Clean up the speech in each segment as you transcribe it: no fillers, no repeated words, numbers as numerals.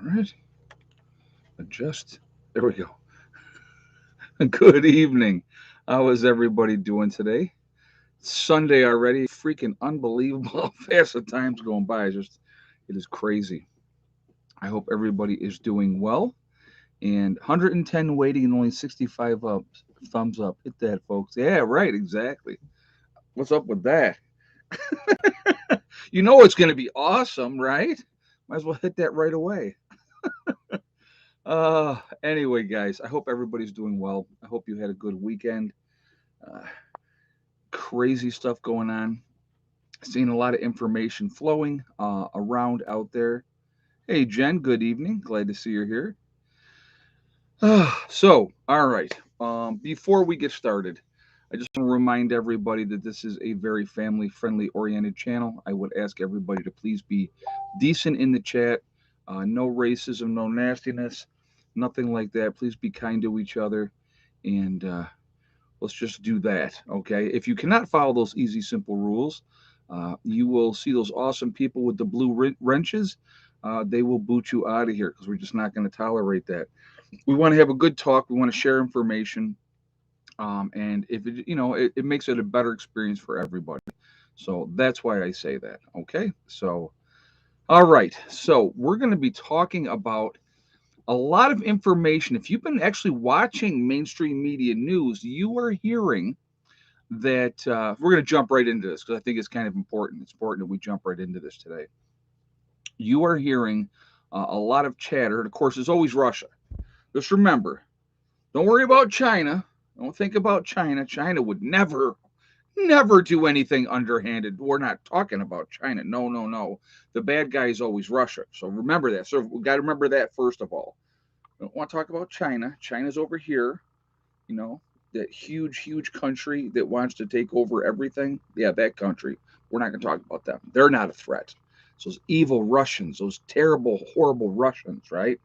right. Adjust. There we go. Good evening. How is everybody doing today? Sunday already. Freaking unbelievable how fast the time's going by. It is crazy. I hope everybody is doing well. And 110 waiting and only 65 up. Thumbs up. Hit that, folks. Yeah, right. Exactly. What's up with that? You know it's going to be awesome, right? Might as well hit that right away. Anyway, guys, I hope everybody's doing well. I hope you had a good weekend. Uh, Crazy stuff going on. Seeing a lot of information flowing around out there. Hey, Jen, good evening. Glad to see you're here. All right. Before we get started, I just want to remind everybody that this is a very family friendly oriented channel. I would ask everybody to please be decent in the chat. No racism, no nastiness, nothing like that. Please be kind to each other. And let's just do that, okay? If you cannot follow those easy, simple rules, you will see those awesome people with the blue wrenches. They will boot you out of here because we're just not going to tolerate that. We want to have a good talk. We want to share information, and if it, it makes it a better experience for everybody. So that's why I say that. Okay. So, all right. So we're going to be talking about a lot of information. If you've been actually watching mainstream media news, you are hearing that we're going to jump right into this because I think it's kind of important. It's important that we jump right into this today. You are hearing a lot of chatter. And of course, there's always Russia. Just remember, don't worry about China. Don't think about China. China would never do anything underhanded. We're not talking about China. No, no, no. The bad guy is always Russia. So remember that. So we've got to remember that first of all. We don't want to talk about China. China's over here, you know, that huge country that wants to take over everything. Yeah, that country. We're not going to talk about them. They're not a threat. So those evil Russians, those terrible, horrible Russians, right?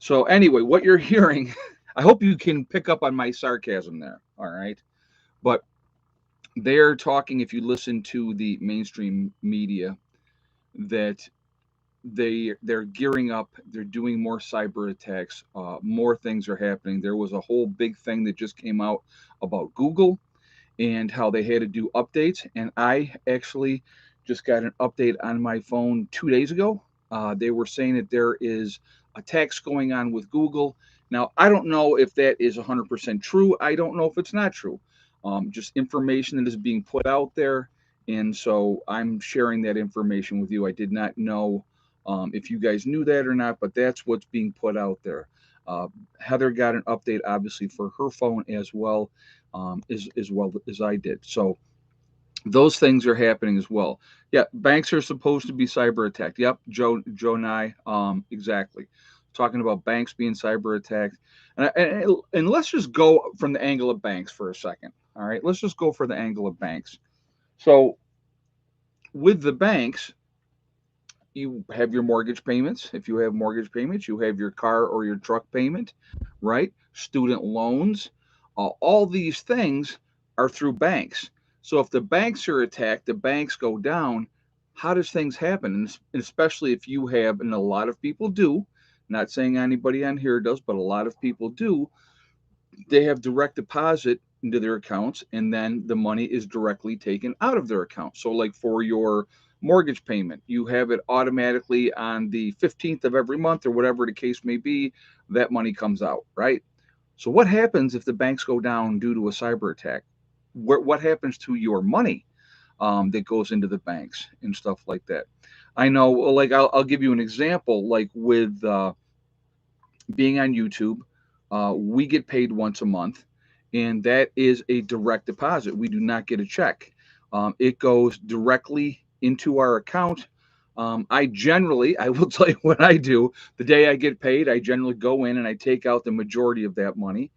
So anyway, what you're hearing, I hope you can pick up on my sarcasm there. All right. But they're talking, if you listen to the mainstream media, that they're gearing up, they're doing more cyber attacks, more things are happening. There was a whole big thing that just came out about Google and how they had to do updates, and I actually just got an update on my phone 2 days ago. They were saying that there is attacks going on with Google. Now I don't know if that is 100% true. I don't know if it's not true. Just information that is being put out there, and so I'm sharing that information with you. I did not know if you guys knew that or not, but that's what's being put out there. Uh, Heather got an update, obviously, for her phone as well, as well as I did. So those things are happening as well. Yeah, banks are supposed to be cyber attacked. Yep, Joe and I, exactly. Talking about banks being cyber attacked, and let's just go from the angle of banks for a second. All right, let's just go for the angle of banks. So with the banks, you have your mortgage payments. If you have mortgage payments, you have your car or your truck payment, right? Student loans, all these things are through banks. So if the banks are attacked, the banks go down. How does things happen? And especially if you have, and a lot of people do, not saying anybody on here does, but a lot of people do, they have direct deposit into their accounts and then the money is directly taken out of their account. So like for your mortgage payment, you have it automatically on the 15th of every month or whatever the case may be, that money comes out, right? So what happens if the banks go down due to a cyber attack? What happens to your money that goes into the banks and stuff like that? I know, like I'll give you an example, like with being on YouTube, we get paid once a month, and that is a direct deposit. We do not get a check. It goes directly into our account. I will tell you what I do. The day I get paid, I generally go in and I take out the majority of that money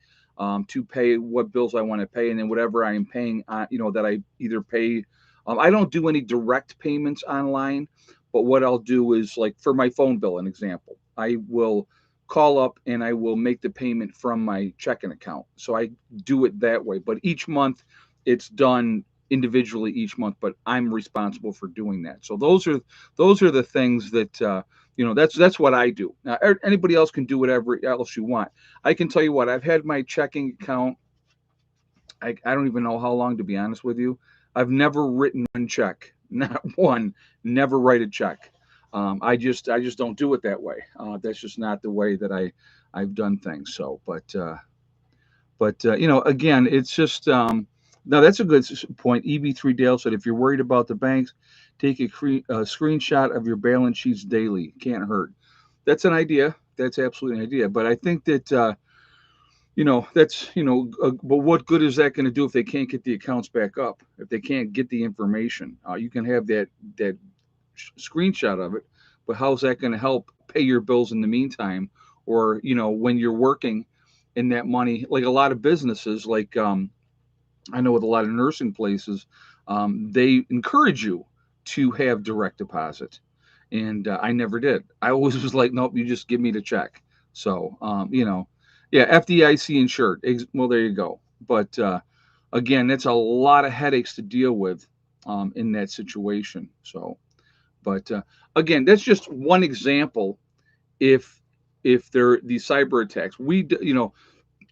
to pay what bills I want to pay, and then whatever I am paying, that I either pay. I don't do any direct payments online, but what I'll do is like for my phone bill, an example, I will call up and I will make the payment from my checking account. So I do it that way. But each month it's done individually each month, but I'm responsible for doing that. So those are the things that that's what I do. Now anybody else can do whatever else you want. I can tell you what, I've had my checking account. I don't even know how long, to be honest with you. I've never written one check, not one. Never write a check. I just don't do it that way. That's just not the way that I've done things. So, but again, it's just now that's a good point. EB3 Dale said, if you're worried about the banks, take a screenshot of your balance sheets daily. Can't hurt. That's an idea. That's absolutely an idea. But I think that that's but what good is that going to do if they can't get the accounts back up? If they can't get the information, you can have that screenshot of it, but how's that going to help pay your bills in the meantime? Or when you're working in that money, like a lot of businesses, like I know with a lot of nursing places, they encourage you to have direct deposit, and I never did. I always was like, nope, you just give me the check. So yeah, FDIC insured. Well, there you go. But again, that's a lot of headaches to deal with in that situation. So, but again, that's just one example. If there these cyber attacks,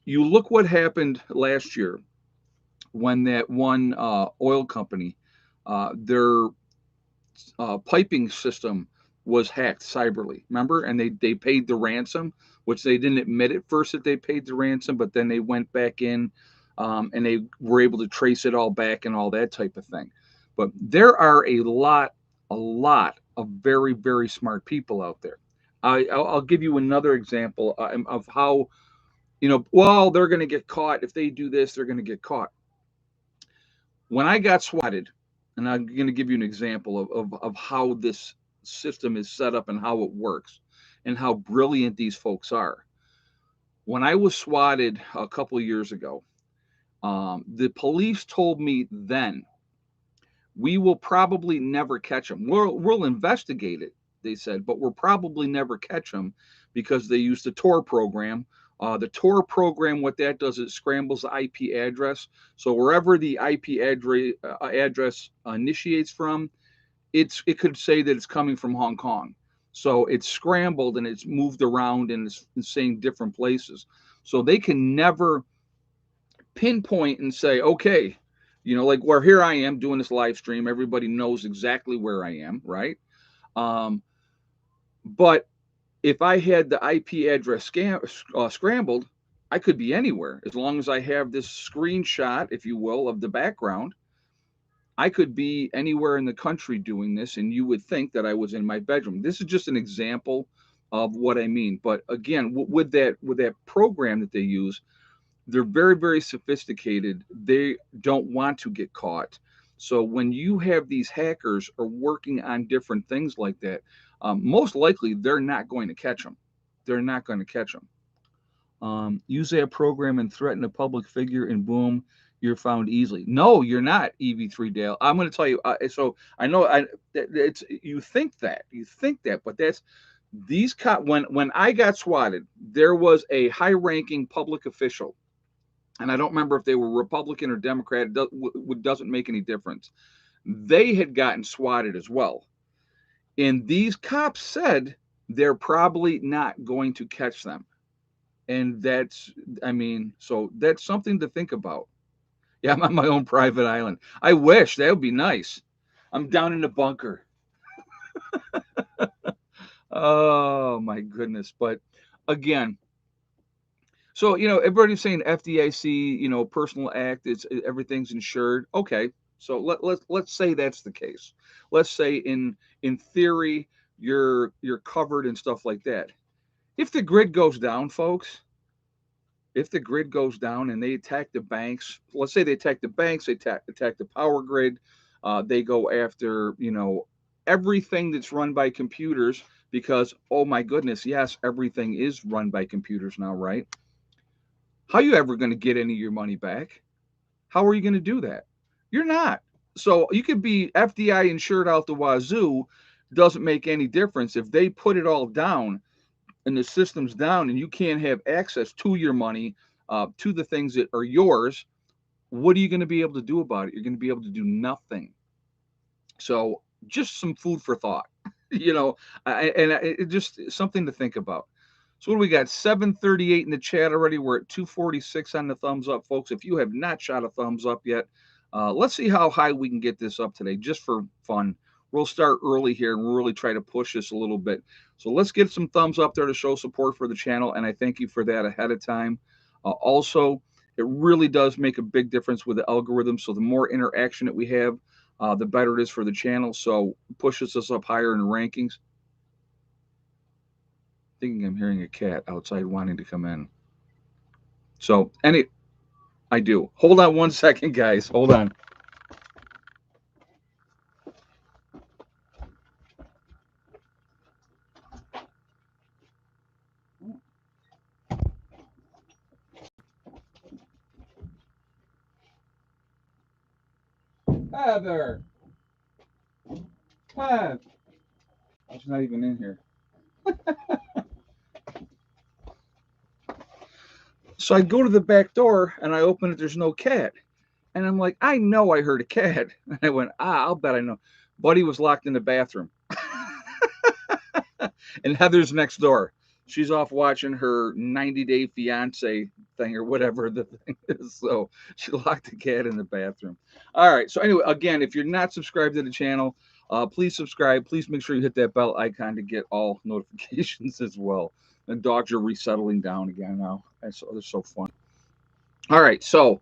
you look what happened last year when that one oil company, their piping system was hacked cyberly. Remember, and they paid the ransom, which they didn't admit at first that they paid the ransom, but then they went back in and they were able to trace it all back and all that type of thing. But there are a lot of very very smart people out there. I'll give you another example of how well they're going to get caught if they do this. They're going to get caught. When I got swatted, and I'm going to give you an example of how this system is set up and how it works and how brilliant these folks are. When I was swatted a couple of years ago, the police told me then, we will probably never catch them. We'll investigate it, they said, but we'll probably never catch them because they use the Tor program. The Tor program, what that does, is it scrambles the IP address. So wherever the IP address initiates from, it could say that it's coming from Hong Kong. So it's scrambled and it's moved around and it's saying different places. So they can never pinpoint and say, okay, like where here I am doing this live stream, everybody knows exactly where I am, right? But if I had the IP address scrambled, I could be anywhere as long as I have this screenshot, if you will, of the background. I could be anywhere in the country doing this, and you would think that I was in my bedroom. This is just an example of what I mean. But again, with that program that they use, they're very, very sophisticated. They don't want to get caught. So when you have these hackers are working on different things like that, most likely they're not going to catch them. They're not going to catch them. Use that program and threaten a public figure, and boom, you're found easily. No, you're not, EV3 Dale. I'm going to tell you. So I know it's you think that, but that's these when I got swatted, there was a high-ranking public official, and I don't remember if they were Republican or Democrat. It doesn't make any difference. They had gotten swatted as well, and these cops said they're probably not going to catch them. And so that's something to think about. Yeah, I'm on my own private island. I wish that would be nice. I'm down in the bunker. Oh my goodness. But again, so everybody's saying FDIC, personal act, everything's insured. Okay, so let's say that's the case. Let's say in theory you're covered and stuff like that. If the grid goes down, folks, if the grid goes down and they attack the banks, let's say they attack the banks, they attack the power grid, they go after, everything that's run by computers because, oh my goodness, yes, everything is run by computers now, right? How are you ever going to get any of your money back? How are you going to do that? You're not. So you could be FDI insured out the wazoo, doesn't make any difference. If they put it all down, and the system's down and you can't have access to your money, to the things that are yours, what are you going to be able to do about it? You're going to be able to do nothing. So just some food for thought, you know, it just something to think about. So what do we got? 738 in the chat already. We're at 246 on the thumbs up, folks. If you have not shot a thumbs up yet, let's see how high we can get this up today, just for fun. We'll start early here and we'll really try to push this a little bit. So let's get some thumbs up there to show support for the channel, and I thank you for that ahead of time. Also, it really does make a big difference with the algorithm. So the more interaction that we have, the better it is for the channel. So pushes us up higher in the rankings. Thinking I'm hearing a cat outside wanting to come in. So I do. Hold on one second, guys. Hold on. Heather. Heather. She's not even in here. So I go to the back door and I open it. There's no cat. And I'm like, I know I heard a cat. And I went, I'll bet I know. Buddy was locked in the bathroom. And Heather's next door. She's off watching her 90-day fiance thing or whatever the thing is. So she locked the cat in the bathroom. All right. So anyway, again, if you're not subscribed to the channel, please subscribe. Please make sure you hit that bell icon to get all notifications as well. The dogs are resettling down again now. They're so fun. All right. So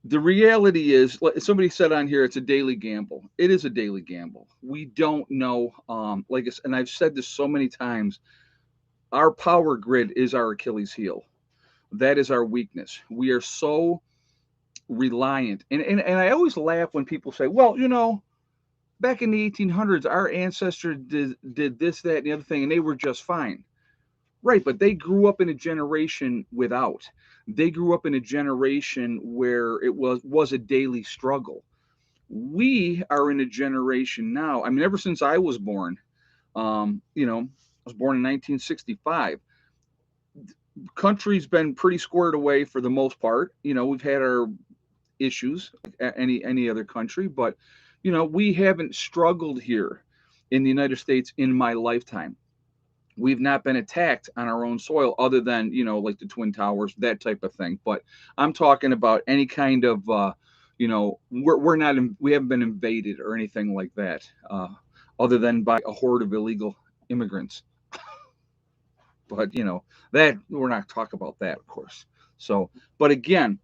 the reality is, somebody said on here, it's a daily gamble. It is a daily gamble. We don't know. And I've said this so many times, our power grid is our Achilles heel. That is our weakness. We are so reliant. And I always laugh when people say, well, back in the 1800s, our ancestors did this, that, and the other thing, and they were just fine. Right, but they grew up in a generation without. They grew up in a generation where it was a daily struggle. We are in a generation now. I mean, ever since I was born, I was born in 1965. Country's been pretty squared away for the most part. We've had our issues, any other country, but we haven't struggled here in the United States in my lifetime. We've not been attacked on our own soil other than, like the Twin Towers, that type of thing. But I'm talking about any kind of, we haven't been invaded or anything like that, other than by a horde of illegal immigrants. But, that we're not talking about that, of course. So, but again,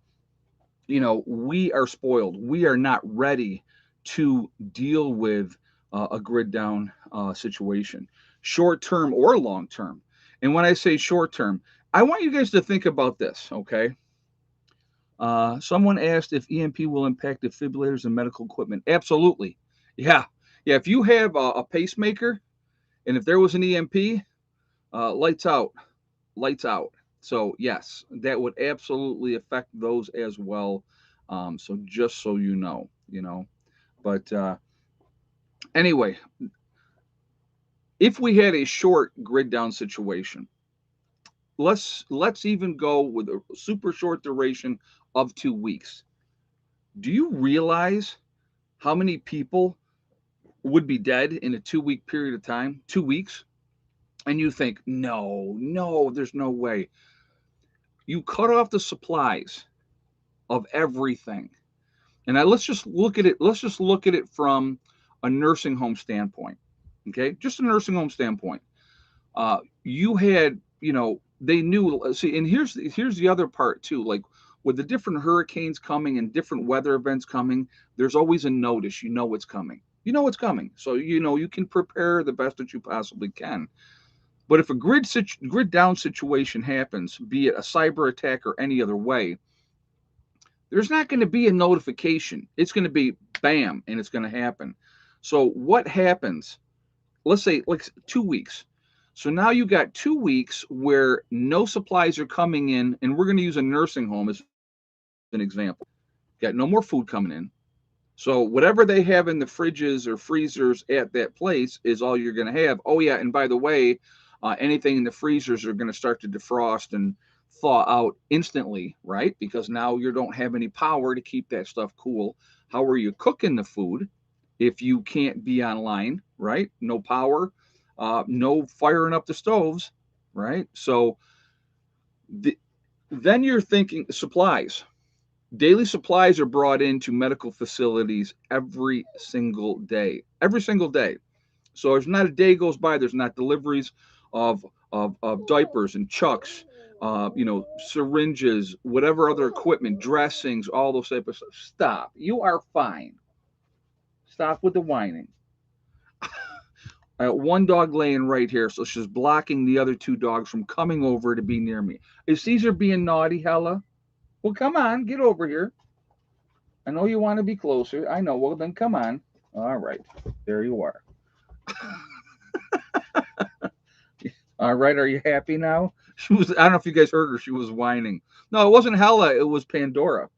we are spoiled. We are not ready to deal with a grid down situation, short term or long term. And when I say short term, I want you guys to think about this, okay? Someone asked if EMP will impact defibrillators and medical equipment. Absolutely. Yeah. If you have a pacemaker and if there was an EMP, lights out. So yes, that would absolutely affect those as well. So just so you know. But anyway, if we had a short grid down situation, let's even go with a super short duration of 2 weeks. Do you realize how many people would be dead in a 2-week period of time? 2 weeks? And you think, no, there's no way. You cut off the supplies of everything. And let's just look at it from a nursing home standpoint. Okay, just a nursing home standpoint. You had, they knew. See, and here's the other part too. Like with the different hurricanes coming and different weather events coming, there's always a notice. You know it's coming. So you can prepare the best that you possibly can. But if a grid down situation happens, be it a cyber attack or any other way, there's not going to be a notification. It's going to be bam, and it's going to happen. So what happens? Let's say like 2 weeks. So now you got 2 weeks where no supplies are coming in, and we're going to use a nursing home as an example. Got no more food coming in. So whatever they have in the fridges or freezers at that place is all you're going to have. Oh yeah, and by the way, anything in the freezers are going to start to defrost and thaw out instantly, right? Because now you don't have any power to keep that stuff cool. How are you cooking the food if you can't be online, right? No power, no firing up the stoves, right? So the, then you're thinking supplies. Daily supplies are brought into medical facilities every single day. Every single day. So there's not a day goes by there's not deliveries of of diapers and chucks, syringes, whatever other equipment, dressings, all those type of stuff. Stop. You are fine. Stop with the whining. I got one dog laying right here, so she's blocking the other two dogs from coming over to be near me. Is Caesar being naughty, Hella? Well, come on, get over here. I know you want to be closer. I know. Well, then come on. All right. There you are. All right. Are you happy now? She was, I don't know if you guys heard her. She was whining. No, it wasn't Hella. It was Pandora.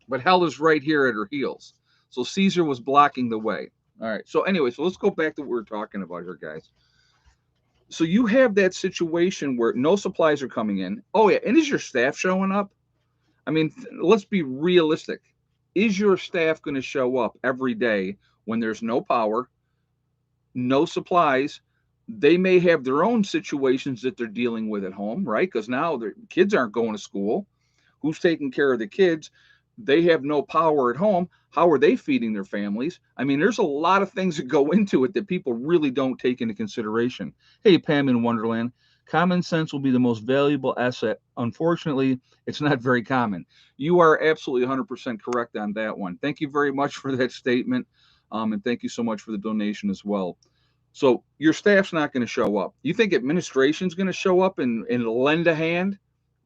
But Hella's right here at her heels. So Caesar was blocking the way. All right. So, anyway, so let's go back to what we were talking about here, guys. So, you have that situation where no supplies are coming in. Oh, yeah. And is your staff showing up? I mean, let's be realistic. Is your staff going to show up every day when there's no power, no supplies? They may have their own situations that they're dealing with at home, right? Because now their kids aren't going to school. Who's taking care of the kids? They have no power at home. How are they feeding their families? I mean, there's a lot of things that go into it that people really don't take into consideration. Hey, Pam in Wonderland, common sense will be the most valuable asset. Unfortunately, it's not very common. You are absolutely 100% correct on that one. Thank you very much for that statement. And thank you so much for the donation as well. So your staff's not going to show up. You think administration's going to show up and lend a hand?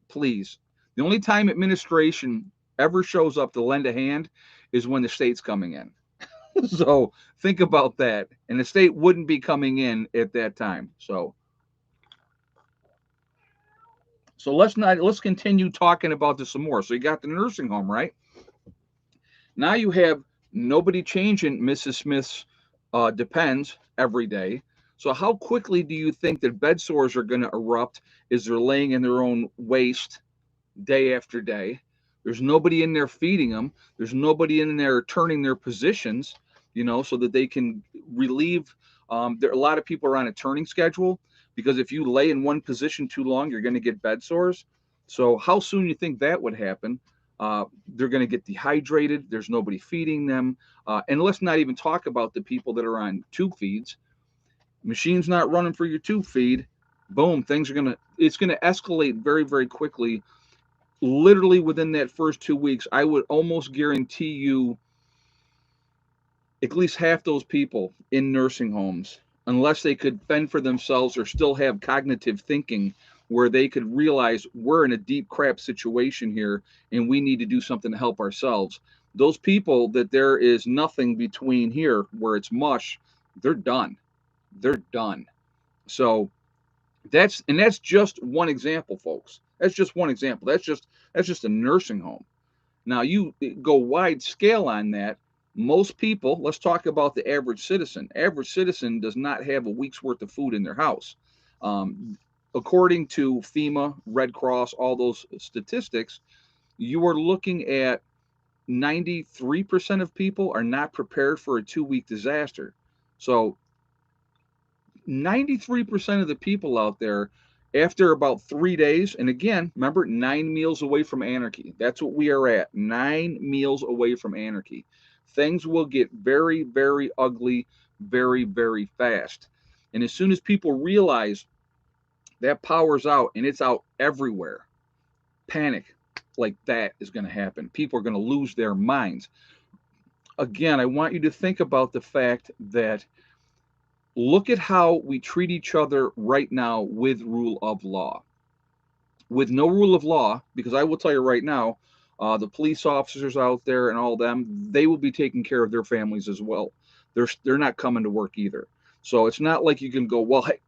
Please. The only time administration ever shows up to lend a hand is when the state's coming in. So think about that. And the state wouldn't be coming in at that time. So let's continue talking about this some more. So you got the nursing home, right? Now you have nobody changing Mrs. Smith's depends every day. So how quickly do you think that bed sores are going to erupt as they're laying in their own waste day after day? There's nobody in there feeding them. There's nobody in there turning their positions, so that they can relieve. There a lot of people are on a turning schedule because if you lay in one position too long, you're going to get bed sores. So how soon you think that would happen? They're going to get dehydrated. There's nobody feeding them. And let's not even talk about the people that are on tube feeds. Machine's not running for your tube feed. Boom, it's going to escalate very, very quickly. Literally within that first 2 weeks, I would almost guarantee you at least half those people in nursing homes, unless they could fend for themselves or still have cognitive thinking where they could realize we're in a deep crap situation here and we need to do something to help ourselves. Those people that there is nothing between here where it's mush, they're done. They're done. So that's just one example, folks. That's just one example. That's just a nursing home. Now you go wide scale on that. Most people, let's talk about the average citizen. Average citizen does not have a week's worth of food in their house. According to FEMA, Red Cross, all those statistics, you are looking at 93% of people are not prepared for a 2-week disaster. So 93% of the people out there, after about 3 days, and again, remember, 9 meals away from anarchy. That's what we are at. 9 meals away from anarchy. Things will get very, very ugly very, very fast. And as soon as people realize that power's out and it's out everywhere, panic like that is going to happen. People are going to lose their minds. Again, I want you to think about the fact that look at how we treat each other right now with rule of law. With no rule of law, because I will tell you right now, the police officers out there and all them, they will be taking care of their families as well. They're not coming to work either. So it's not like you can go, well, hey,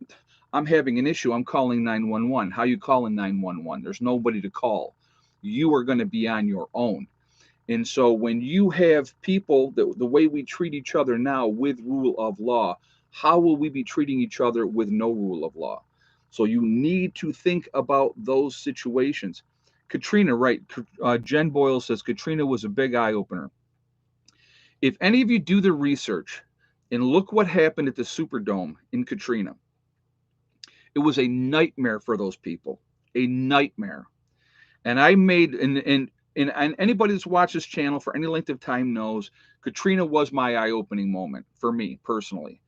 I'm having an issue. I'm calling 911. How you calling 911? There's nobody to call. You are going to be on your own. And so when you have people, the way we treat each other now with rule of law, how will we be treating each other with no rule of law? So you need to think about those situations. Katrina, right? Jen Boyle says Katrina was a big eye opener. If any of you do the research and look what happened at the Superdome in Katrina, it was a nightmare for those people, a nightmare. And I made and anybody that's watched this channel for any length of time knows Katrina was my eye-opening moment for me personally,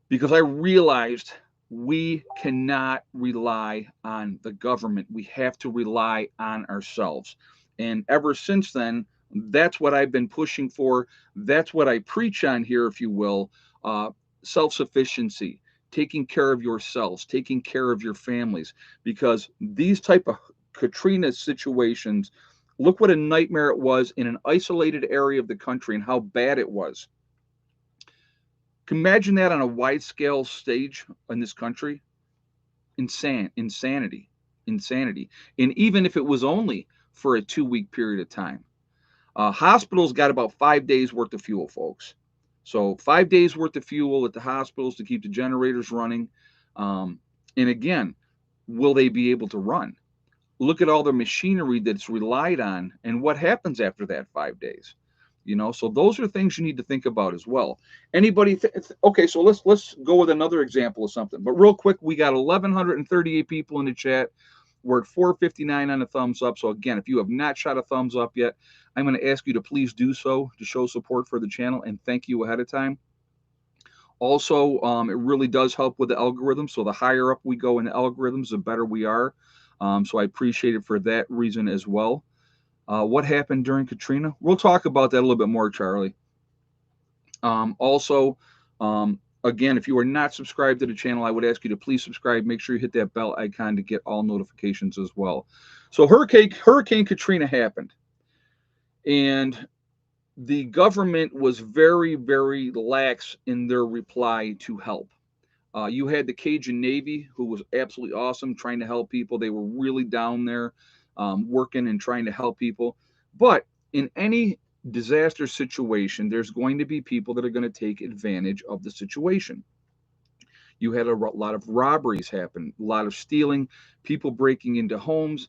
because I realized we cannot rely on the government. We have to rely on ourselves. And ever since then, that's what I've been pushing for. That's what I preach on here, if you will. Uh, Self sufficiency, taking care of yourselves, taking care of your families, because these type of Katrina situations, look what a nightmare it was in an isolated area of the country and how bad it was. Imagine that on a wide scale stage in this country. Insanity, insanity. And even if it was only for a 2 week period of time, hospitals got about 5 days worth of fuel, folks. So 5 days worth of fuel at the hospitals to keep the generators running. Um, and again, will they be able to run? Look at all the machinery that's relied on, and what happens after that 5 days. So those are things you need to think about as well. Anybody okay, so let's go with another example of something, but real quick, we got 1138 people in the chat. We're at 459 on the thumbs up. So again, if you have not shot a thumbs up yet, I'm going to ask you to please do so to show support for the channel, and thank you ahead of time. Also, it really does help with the algorithm. So the higher up we go in the algorithms, the better we are. So I appreciate it for that reason as well. What happened during Katrina? We'll talk about that a little bit more, Charlie. Also, again, if you are not subscribed to the channel, I would ask you to please subscribe. Make sure you hit that bell icon to get all notifications as well. So Hurricane Katrina happened, and the government was very, very lax in their reply to help. You had the Cajun Navy, who was absolutely awesome, trying to help people. They were really down there working and trying to help people. But in any disaster situation, there's going to be people that are going to take advantage of the situation. You had a lot of robberies happen, a lot of stealing, people breaking into homes,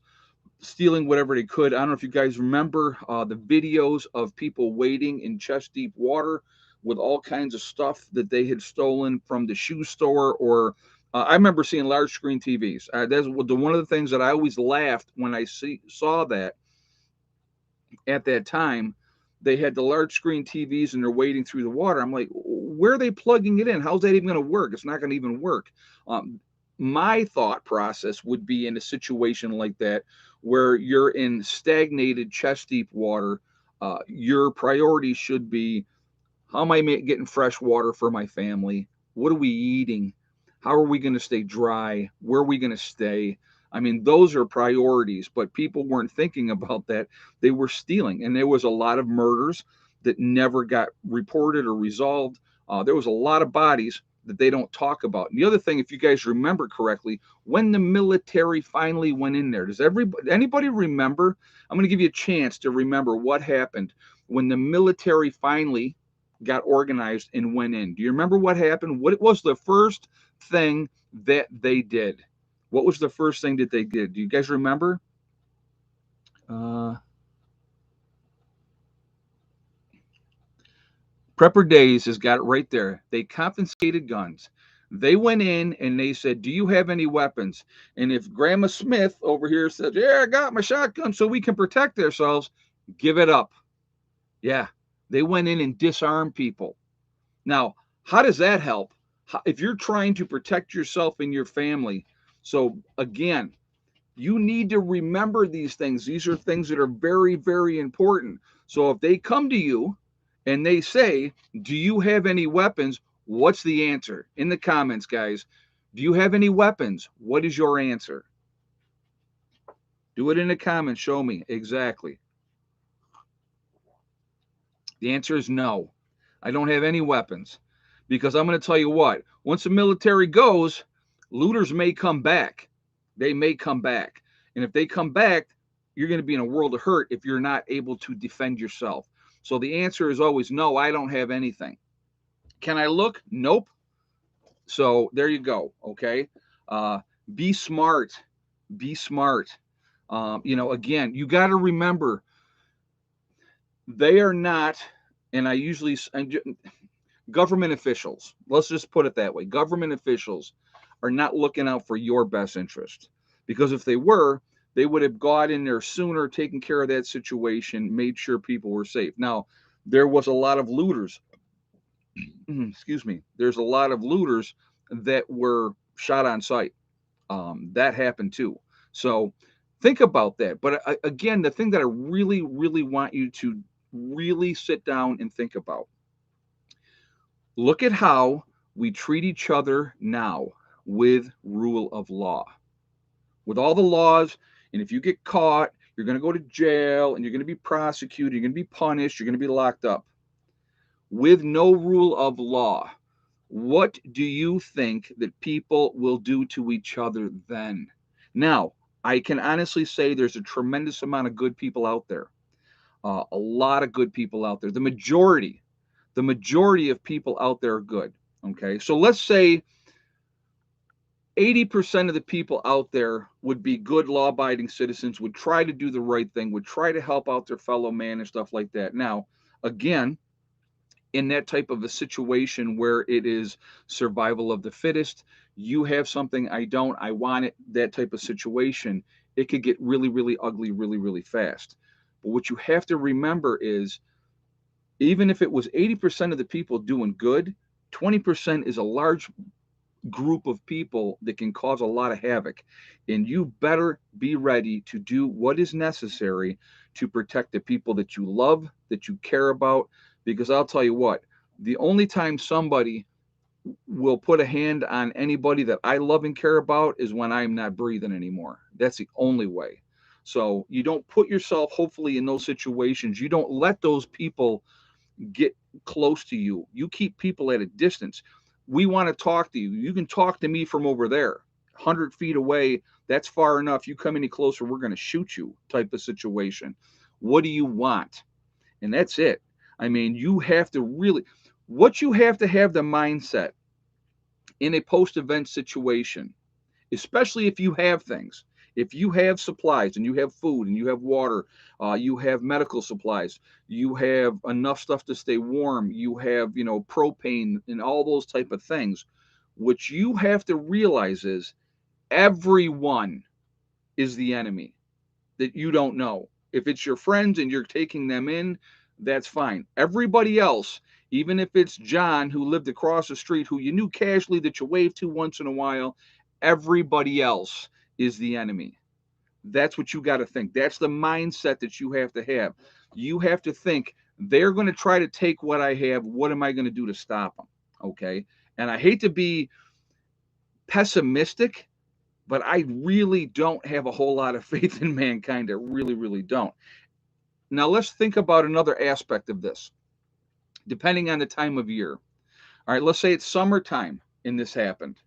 stealing whatever they could. I don't know if you guys remember the videos of people wading in chest deep water with all kinds of stuff that they had stolen from the shoe store, or I remember seeing large screen TVs. That's one of the things that I always laughed when I saw that at that time. They had the large screen TVs and they're wading through the water. I'm like, where are they plugging it in? How's that even going to work? It's not going to even work. My thought process would be in a situation like that where you're in stagnated chest deep water. Your priority should be, how am I getting fresh water for my family? What are we eating? How are we going to stay dry? Where are we going to stay? I mean, those are priorities, but people weren't thinking about that. They were stealing, and there was a lot of murders that never got reported or resolved. There was a lot of bodies that they don't talk about. And the other thing, if you guys remember correctly, when the military finally went in there, does anybody remember? I'm going to give you a chance to remember what happened when the military finally got organized and went in. Do you remember what happened? What was the first thing that they did? What was the first thing that they did? Do you guys remember? Prepper Days has got it right there. They confiscated guns. They went in and they said, "Do you have any weapons?" And if Grandma Smith over here said, "Yeah, I got my shotgun so we can protect ourselves," give it up. Yeah, they went in and disarmed people. Now, how does that help? If you're trying to protect yourself and your family. So again, you need to remember these things. These are things that are very, very important. So if they come to you and they say, "Do you have any weapons?" What's the answer? In the comments, guys. Do you have any weapons? What is your answer? Do it in the comments. Show me exactly. The answer is no. I don't have any weapons. Because I'm going to tell you what, once the military goes, looters may come back. They may come back. And if they come back, you're going to be in a world of hurt if you're not able to defend yourself. So the answer is always no, I don't have anything. Can I look? Nope. So there you go. Okay. Uh, be smart. Be smart. Again, you got to remember they are not, and I usually, government officials, let's just put it that way, government officials are not looking out for your best interest. Because if they were, they would have got in there sooner, taken care of that situation, made sure people were safe. Now, there was a lot of looters, excuse me, there's a lot of looters that were shot on sight. That happened too. So think about that. But again, the thing that I really, really want you to really sit down and think about, look at how we treat each other now with rule of law. With all the laws, and if you get caught, you're going to go to jail and you're going to be prosecuted, you're going to be punished, you're going to be locked up. With no rule of law, what do you think that people will do to each other then? Now, I can honestly say there's a tremendous amount of good people out there. A lot of good people out there. The majority of people out there are good. Okay, so let's say 80% of the people out there would be good law abiding citizens, would try to do the right thing, would try to help out their fellow man and stuff like that. Now, again, in that type of a situation where it is survival of the fittest, you have something I don't, I want it, that type of situation, it could get really, really ugly really, really fast. But what you have to remember is, even if it was 80% of the people doing good, 20% is a large group of people that can cause a lot of havoc. And you better be ready to do what is necessary to protect the people that you love, that you care about. Because I'll tell you what, the only time somebody will put a hand on anybody that I love and care about is when I'm not breathing anymore. That's the only way. So you don't put yourself, hopefully, in those situations. You don't let those people get close to you. You keep people at a distance. We want to talk to you. You can talk to me from over there, 100 feet away. That's far enough. You come any closer, we're going to shoot you, type of situation. What do you want? And that's it. I mean, you have to really, what you have the mindset in a post event situation, especially if you have things. If you have supplies and you have food and you have water, you have medical supplies, you have enough stuff to stay warm, you have, propane and all those type of things. What you have to realize is everyone is the enemy that you don't know. If it's your friends and you're taking them in, that's fine. Everybody else, even if it's John who lived across the street, who you knew casually that you waved to once in a while, everybody else is the enemy. That's what you got to think. That's the mindset that you have to have. You have to think, they're going to try to take what I have. What am I going to do to stop them? Okay. And I hate to be pessimistic, but I really don't have a whole lot of faith in mankind. I really, really don't. Now, let's think about another aspect of this, depending on the time of year. All right, let's say it's summertime and this happened.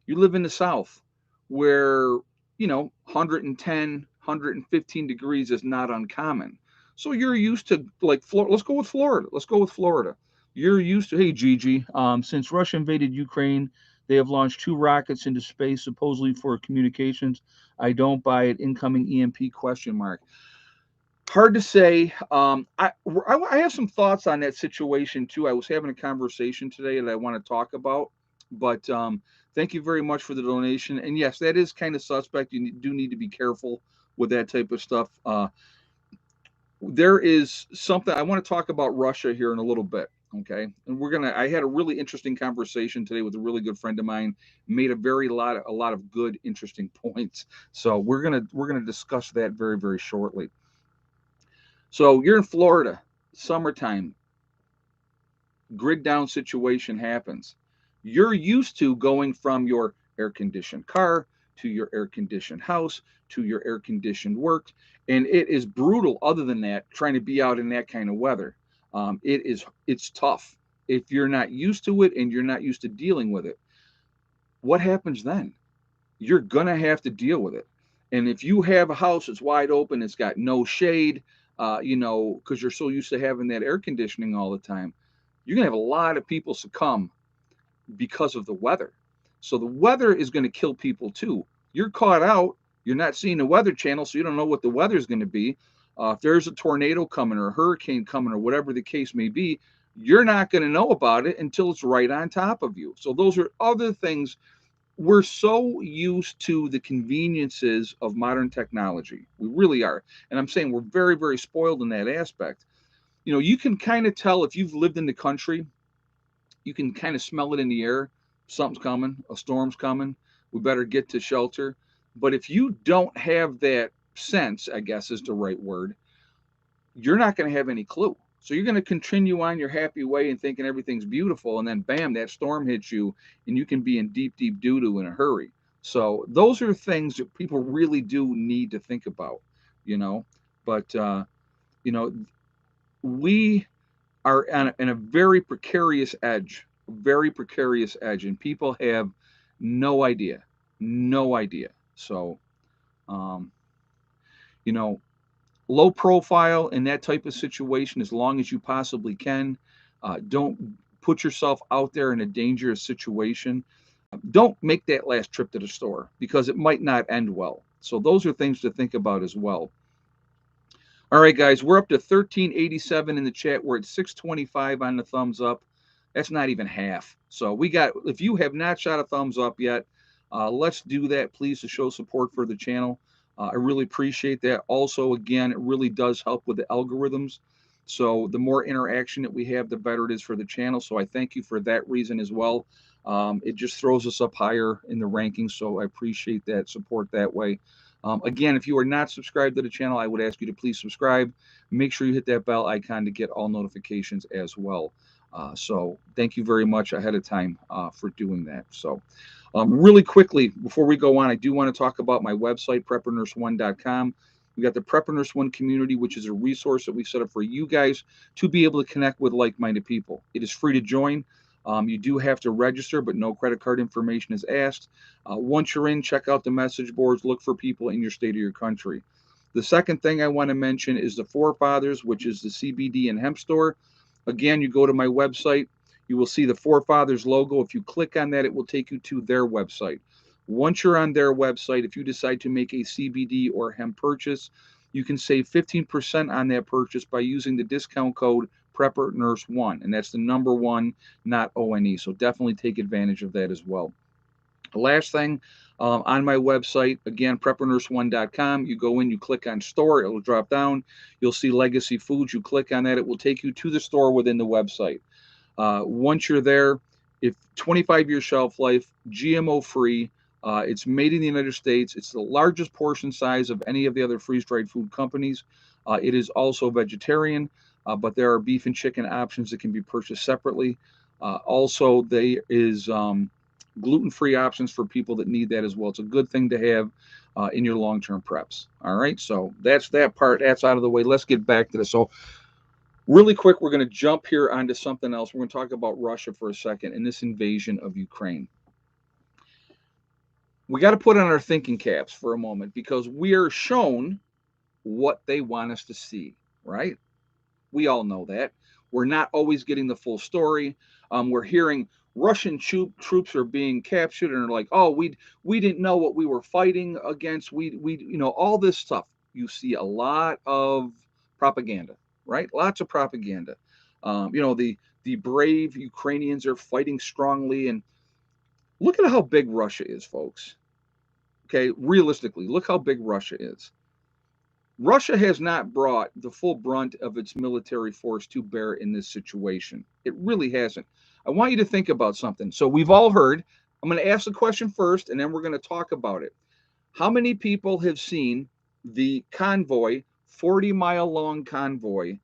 You live in the South where, 110, 115 degrees is not uncommon. So you're used to, like, Florida. Let's go with Florida. Let's go with Florida. You're used to, hey, Gigi, since Russia invaded Ukraine, they have launched 2 rockets into space, supposedly for communications. I don't buy it. Incoming EMP question mark. Hard to say. I have some thoughts on that situation too. I was having a conversation today that I want to talk about, but thank you very much for the donation. And yes, that is kind of suspect. You do need to be careful with that type of stuff. There is something I want to talk about Russia here in a little bit. Okay, and I had a really interesting conversation today with a really good friend of mine. Made a lot of good, interesting points. So we're gonna discuss that very, very shortly. So you're in Florida, summertime, grid down situation happens. You're used to going from your air conditioned car to your air conditioned house to your air conditioned work. And it is brutal, other than that, trying to be out in that kind of weather. It's tough if you're not used to it and you're not used to dealing with it. What happens then? You're gonna have to deal with it. And if you have a house that's wide open, it's got no shade, because you're so used to having that air conditioning all the time, you're gonna have a lot of people succumb because of the weather. So the weather is going to kill people too. You're caught out. You're not seeing the weather channel, so you don't know what the weather is going to be. If there's a tornado coming or a hurricane coming or whatever the case may be, you're not going to know about it until it's right on top of you. So those are other things. We're so used to the conveniences of modern technology. We really are. And I'm saying we're very, very spoiled in that aspect. You know, you can kind of tell if you've lived in the country, you can kind of smell it in the air. Something's coming, a storm's coming. We better get to shelter. But if you don't have that sense, I guess is the right word, you're not going to have any clue. So you're going to continue on your happy way and thinking everything's beautiful, and then bam, that storm hits you, and you can be in deep, deep doo doo in a hurry. So those are things that people really do need to think about, you know. But you know, we are on a very precarious edge, and people have no idea, no idea. So, um, you know, low profile in that type of situation as long as you possibly can. Don't put yourself out there in a dangerous situation. Don't make that last trip to the store because it might not end well. So those are things to think about as well. All right, guys, we're up to 1387 in the chat. We're at 625 on the thumbs up. That's not even half. So we got, if you have not shot a thumbs up yet, let's do that, please, to show support for the channel. I really appreciate that. Also, again, it really does help with the algorithms. So the more interaction that we have, the better it is for the channel. So I thank you for that reason as well. It just throws us up higher in the rankings. So I appreciate that support that way. Again, if you are not subscribed to the channel, I would ask you to please subscribe. Make sure you hit that bell icon to get all notifications as well. So thank you very much ahead of time for doing that. So really quickly, before we go on, I do want to talk about my website, preppernurse1.com. We got the Prepper Nurse One community, which is a resource that we set up for you guys to be able to connect with like-minded people. It is free to join. You do have to register, but no credit card information is asked. Once you're in, check out the message boards, look for people in your state or your country. The second thing I want to mention is the Forefathers, which is the CBD and hemp store. Again, you go to my website, you will see the Forefathers logo. If you click on that, it will take you to their website. Once you're on their website, if you decide to make a CBD or hemp purchase, you can save 15% on that purchase by using the discount code Prepper Nurse One, and that's the number one, not ONE. So definitely take advantage of that as well. The last thing, on my website, again, preppernurse1.com, you go in, you click on store, it will drop down. You'll see Legacy Foods. You click on that, it will take you to the store within the website. Once you're there, if 25-year shelf life, GMO free, it's made in the United States. It's the largest portion size of any of the other freeze-dried food companies. It is also vegetarian, but there are beef and chicken options that can be purchased separately. Also, there is gluten-free options for people that need that as well. It's a good thing to have in your long-term preps. All right, so that's that part. That's out of the way. Let's get back to this. So really quick, we're going to jump here onto something else. We're going to talk about Russia for a second and this invasion of Ukraine. We got to put on our thinking caps for a moment because we are shown what they want us to see, right? We all know that. We're not always getting the full story. We're hearing Russian troops are being captured and are like, oh, we didn't know what we were fighting against. We all this stuff. You see a lot of propaganda, right? Lots of propaganda. The brave Ukrainians are fighting strongly, and look at how big Russia is, folks. Okay, realistically, look how big Russia is. Russia has not brought the full brunt of its military force to bear in this situation. It really hasn't. I want you to think about something. So we've all heard, I'm going to ask the question first, and then we're going to talk about it. How many people have seen the convoy, 40-mile long convoy,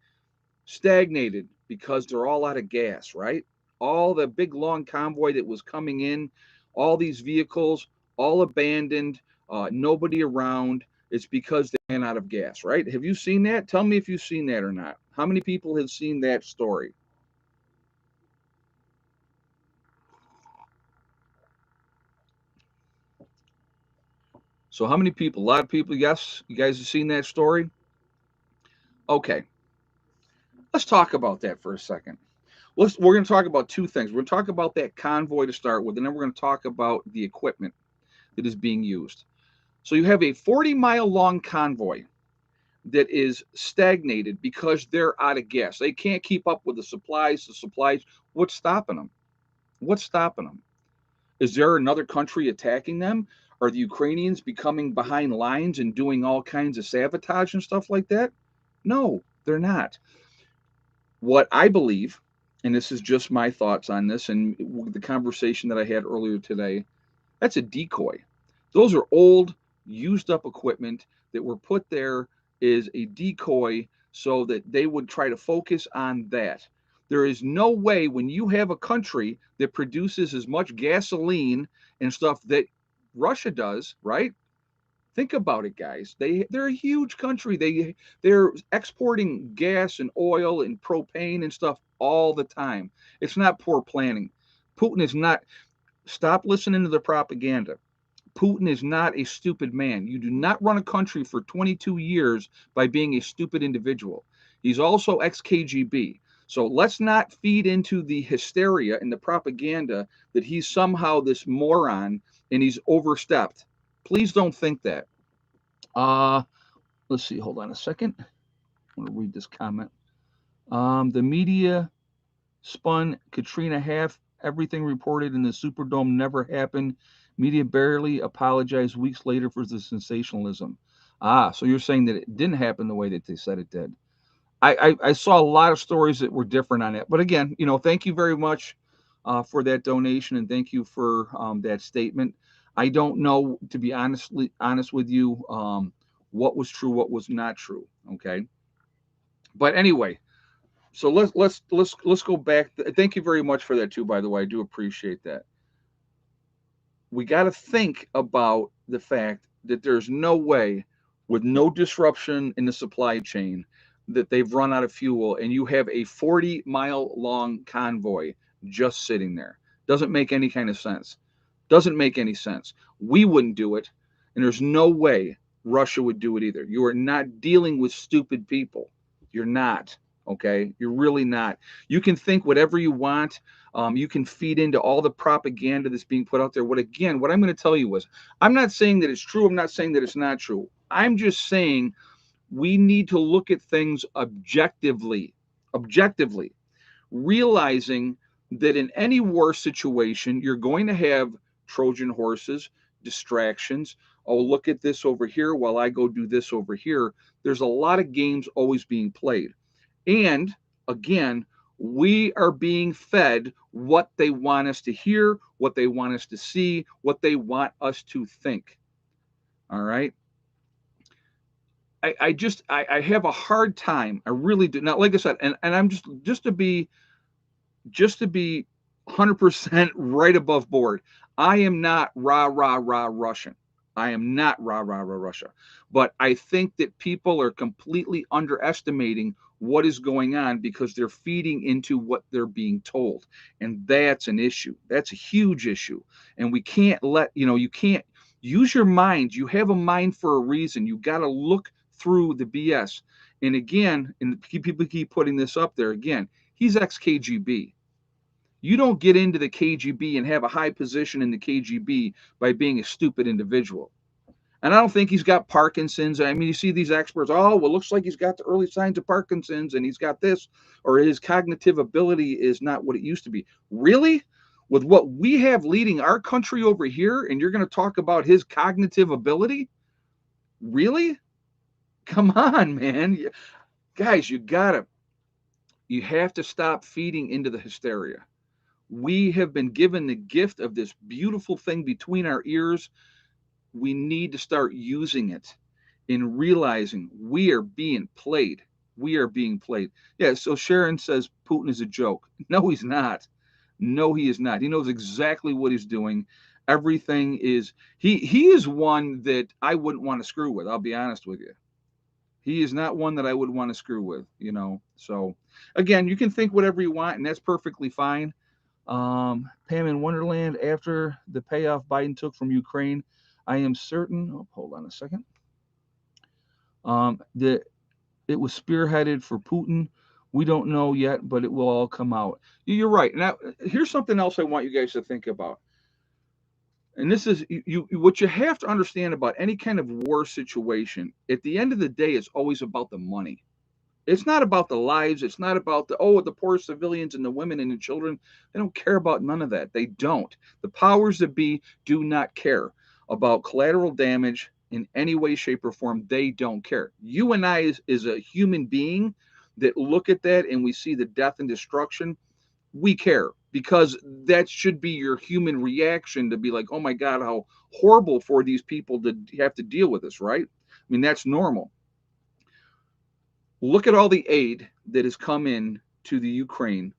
stagnated because they're all out of gas, right? All the big long convoy that was coming in, all these vehicles, all abandoned, nobody around. It's because they ran out of gas, right? Have you seen that? Tell me if you've seen that or not. How many people have seen that story? So how many people? A lot of people. Yes, you guys have seen that story. Okay, let's talk about that for a second. We're going to talk about two things. We're going to talk about that convoy to start with, and then we're going to talk about the equipment that is being used. So you have a 40-mile long convoy that is stagnated because they're out of gas. They can't keep up with the supplies. The supplies. What's stopping them? What's stopping them? Is there another country attacking them? Are the Ukrainians becoming behind lines and doing all kinds of sabotage and stuff like that? No, they're not. What I believe, and this is just my thoughts on this and the conversation that I had earlier today, that's a decoy. Those are old, used up equipment that were put there as a decoy so that they would try to focus on that. There is no way when you have a country that produces as much gasoline and stuff that Russia does, right? Think about it, guys. They're a huge country. They're exporting gas and oil and propane and stuff all the time. It's not poor planning. Putin is not. Stop listening to the propaganda. Putin is not a stupid man. You do not run a country for 22 years by being a stupid individual. He's also ex KGB. So let's not feed into the hysteria and the propaganda that he's somehow this moron and he's overstepped. Please don't think that. Uh, let's see. Hold on a second. I want to read this comment. The media spun Katrina half. Everything reported in the Superdome never happened. Media barely apologized weeks later for the sensationalism. So you're saying that it didn't happen the way that they said it did. I saw a lot of stories that were different on it. But again, thank you very much for that donation and thank you for that statement. I don't know, to be honest with you, what was true, what was not true. Okay, but anyway, so let's go back. Thank you very much for that too. By the way, I do appreciate that. We got to think about the fact that there's no way, with no disruption in the supply chain, that they've run out of fuel, and you have a 40-mile long convoy just sitting there. Doesn't make any kind of sense. Doesn't make any sense. We wouldn't do it, and there's no way Russia would do it either. You are not dealing with stupid people. You're not. Okay, you're really not. You can think whatever you want. You can feed into all the propaganda that's being put out there. What I'm going to tell you is, I'm not saying that it's true. I'm not saying that it's not true. I'm just saying we need to look at things objectively, realizing that in any war situation, you're going to have Trojan horses, distractions. Oh, look at this over here while I go do this over here. There's a lot of games always being played. And again, we are being fed what they want us to hear, what they want us to see, what they want us to think. All right. I have a hard time. I really do. Now, like I said, and I'm just to be 100% right above board. I am not rah rah rah Russian. I am not rah rah rah Russia. But I think that people are completely underestimating what is going on because they're feeding into what they're being told. And that's an issue. That's a huge issue. And we can't you can't use your mind. You have a mind for a reason. You got to look through the BS. And again, and people keep putting this up there again, he's ex KGB. You don't get into the KGB and have a high position in the KGB by being a stupid individual. And I don't think he's got Parkinson's. I mean, you see these experts, oh, well, looks like he's got the early signs of Parkinson's and he's got this, or his cognitive ability is not what it used to be. Really? With what we have leading our country over here, and you're going to talk about his cognitive ability? Really? Come on, man. Guys, you have to stop feeding into the hysteria. We have been given the gift of this beautiful thing between our ears. We need to start using it in realizing we are being played. We are being played. Yeah, so Sharon says Putin is a joke. No, he's not. No, he is not. He knows exactly what he's doing. Everything is he is one that I wouldn't want to screw with. I'll be honest with you. He is not one that I would want to screw with. So again, you can think whatever you want, and that's perfectly fine. Pam in Wonderland, after the payoff Biden took from Ukraine, I am certain. Oh, hold on a second. That it was spearheaded for Putin We don't know yet, but it will all come out. You're right. Now, here's something else I want you guys to think about. And this is what you have to understand about any kind of war situation. At the end of the day, it's always about the money. It's not about the lives. It's not about the poor civilians and the women and the children. They don't care about none of that. They don't. The powers that be do not care about collateral damage in any way, shape, or form. They don't care. You and I, is a human being that look at that and we see the death and destruction. We care because that should be your human reaction to be like, oh my God, how horrible for these people to have to deal with this, right? I mean, that's normal. Look at all the aid that has come in to the Ukraine,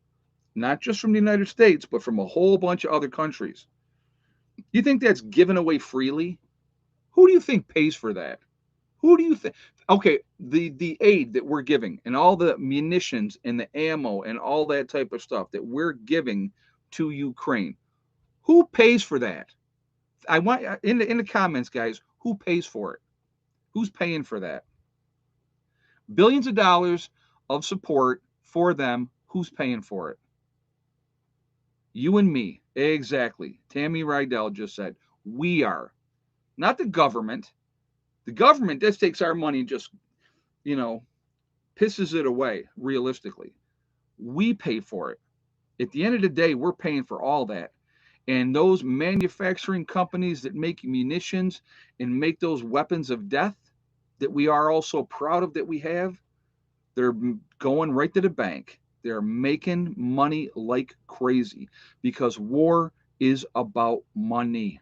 not just from the United States, but from a whole bunch of other countries. You think that's given away freely? Who do you think pays for that? Who do you think? Okay, the aid that we're giving and all the munitions and the ammo and all that type of stuff that we're giving to Ukraine, who pays for that? I want in the comments, guys, who pays for it? Who's paying for that? Billions of dollars of support for them. Who's paying for it? You and me. Exactly. Tammy Rydell just said, we are. Not the government. The government just takes our money and just, you know, pisses it away, realistically. We pay for it. At the end of the day, we're paying for all that. And those manufacturing companies that make munitions and make those weapons of death that we are all so proud of that we have, they're going right to the bank. They're making money like crazy because war is about money.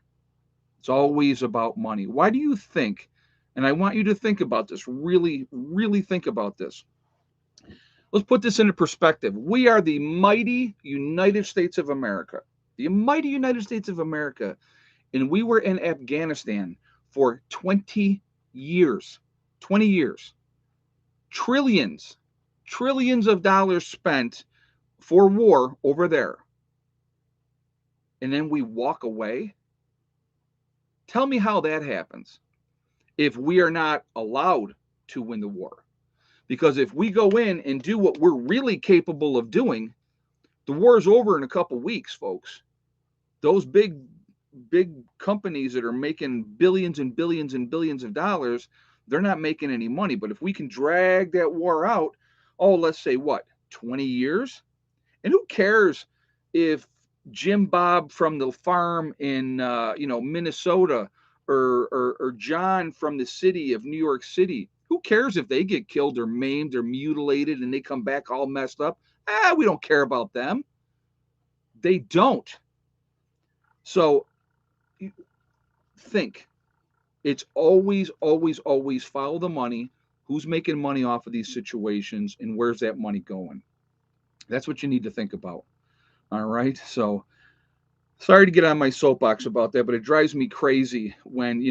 It's always about money. Why do you think, and I want you to think about this, really, really think about this. Let's put this into perspective. We are the mighty United States of America. The mighty United States of America. And we were in Afghanistan for 20 years. 20 years. Trillions, trillions of dollars spent for war over there. And then we walk away. Tell me how that happens if we are not allowed to win the war. Because if we go in and do what we're really capable of doing, the war is over in a couple weeks, folks. Those big companies that are making billions and billions and billions of dollars, they're not making any money. But if we can drag that war out, oh, let's say what, 20 years? And who cares if Jim Bob from the farm in Minnesota or John from the city of New York City, who cares if they get killed or maimed or mutilated and they come back all messed up? We don't care about them. They don't. So think. It's always, always, always follow the money. Who's making money off of these situations and where's that money going? That's what you need to think about. All right. So sorry to get on my soapbox about that, but it drives me crazy when,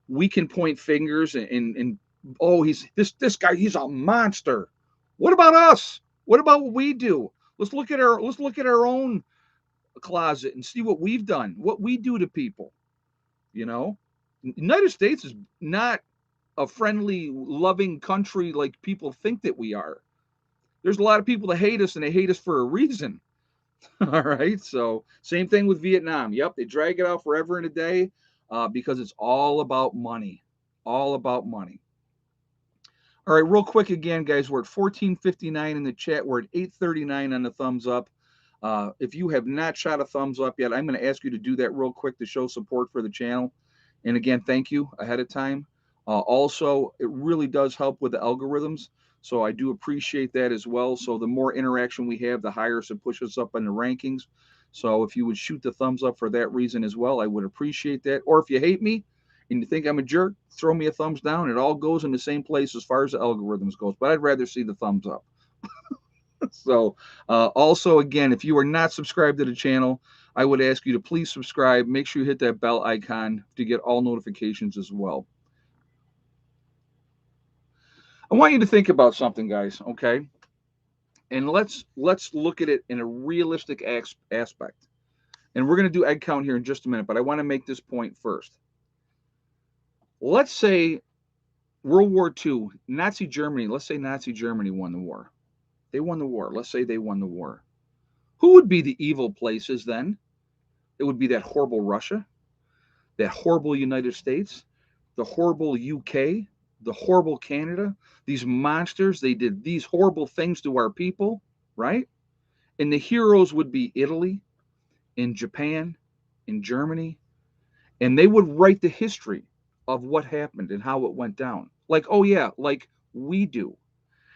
we can point fingers and oh, he's this guy, he's a monster. What about us? What about what we do? Let's look at our own closet and see what we've done, what we do to people. You know, United States is not a friendly, loving country like people think that we are. There's a lot of people that hate us and they hate us for a reason. All right. So same thing with Vietnam. Yep, they drag it out forever and a day because it's all about money. All about money. All right, real quick again, guys. We're at 14:59 in the chat. We're at 8:39 on the thumbs up. If you have not shot a thumbs up yet, I'm going to ask you to do that real quick to show support for the channel. And again, thank you ahead of time. Also, it really does help with the algorithms. So I do appreciate that as well. So the more interaction we have, the higher it pushes us up in the rankings. So if you would shoot the thumbs up for that reason as well, I would appreciate that. Or if you hate me and you think I'm a jerk, throw me a thumbs down. It all goes in the same place as far as the algorithms goes. But I'd rather see the thumbs up. So also, again, if you are not subscribed to the channel, I would ask you to please subscribe. Make sure you hit that bell icon to get all notifications as well. I want you to think about something, guys, okay? And let's look at it in a realistic aspect. And we're going to do egg count here in just a minute, but I want to make this point first. Let's say World War II, Nazi Germany, let's say Nazi Germany won the war. They won the war. Let's say they won the war. Who would be the evil places then? It would be that horrible Russia, that horrible United States, the horrible UK, the horrible Canada. These monsters, they did these horrible things to our people, right? And the heroes would be Italy and Japan and Germany, and they would write the history of what happened and how it went down. Like, oh yeah, like we do.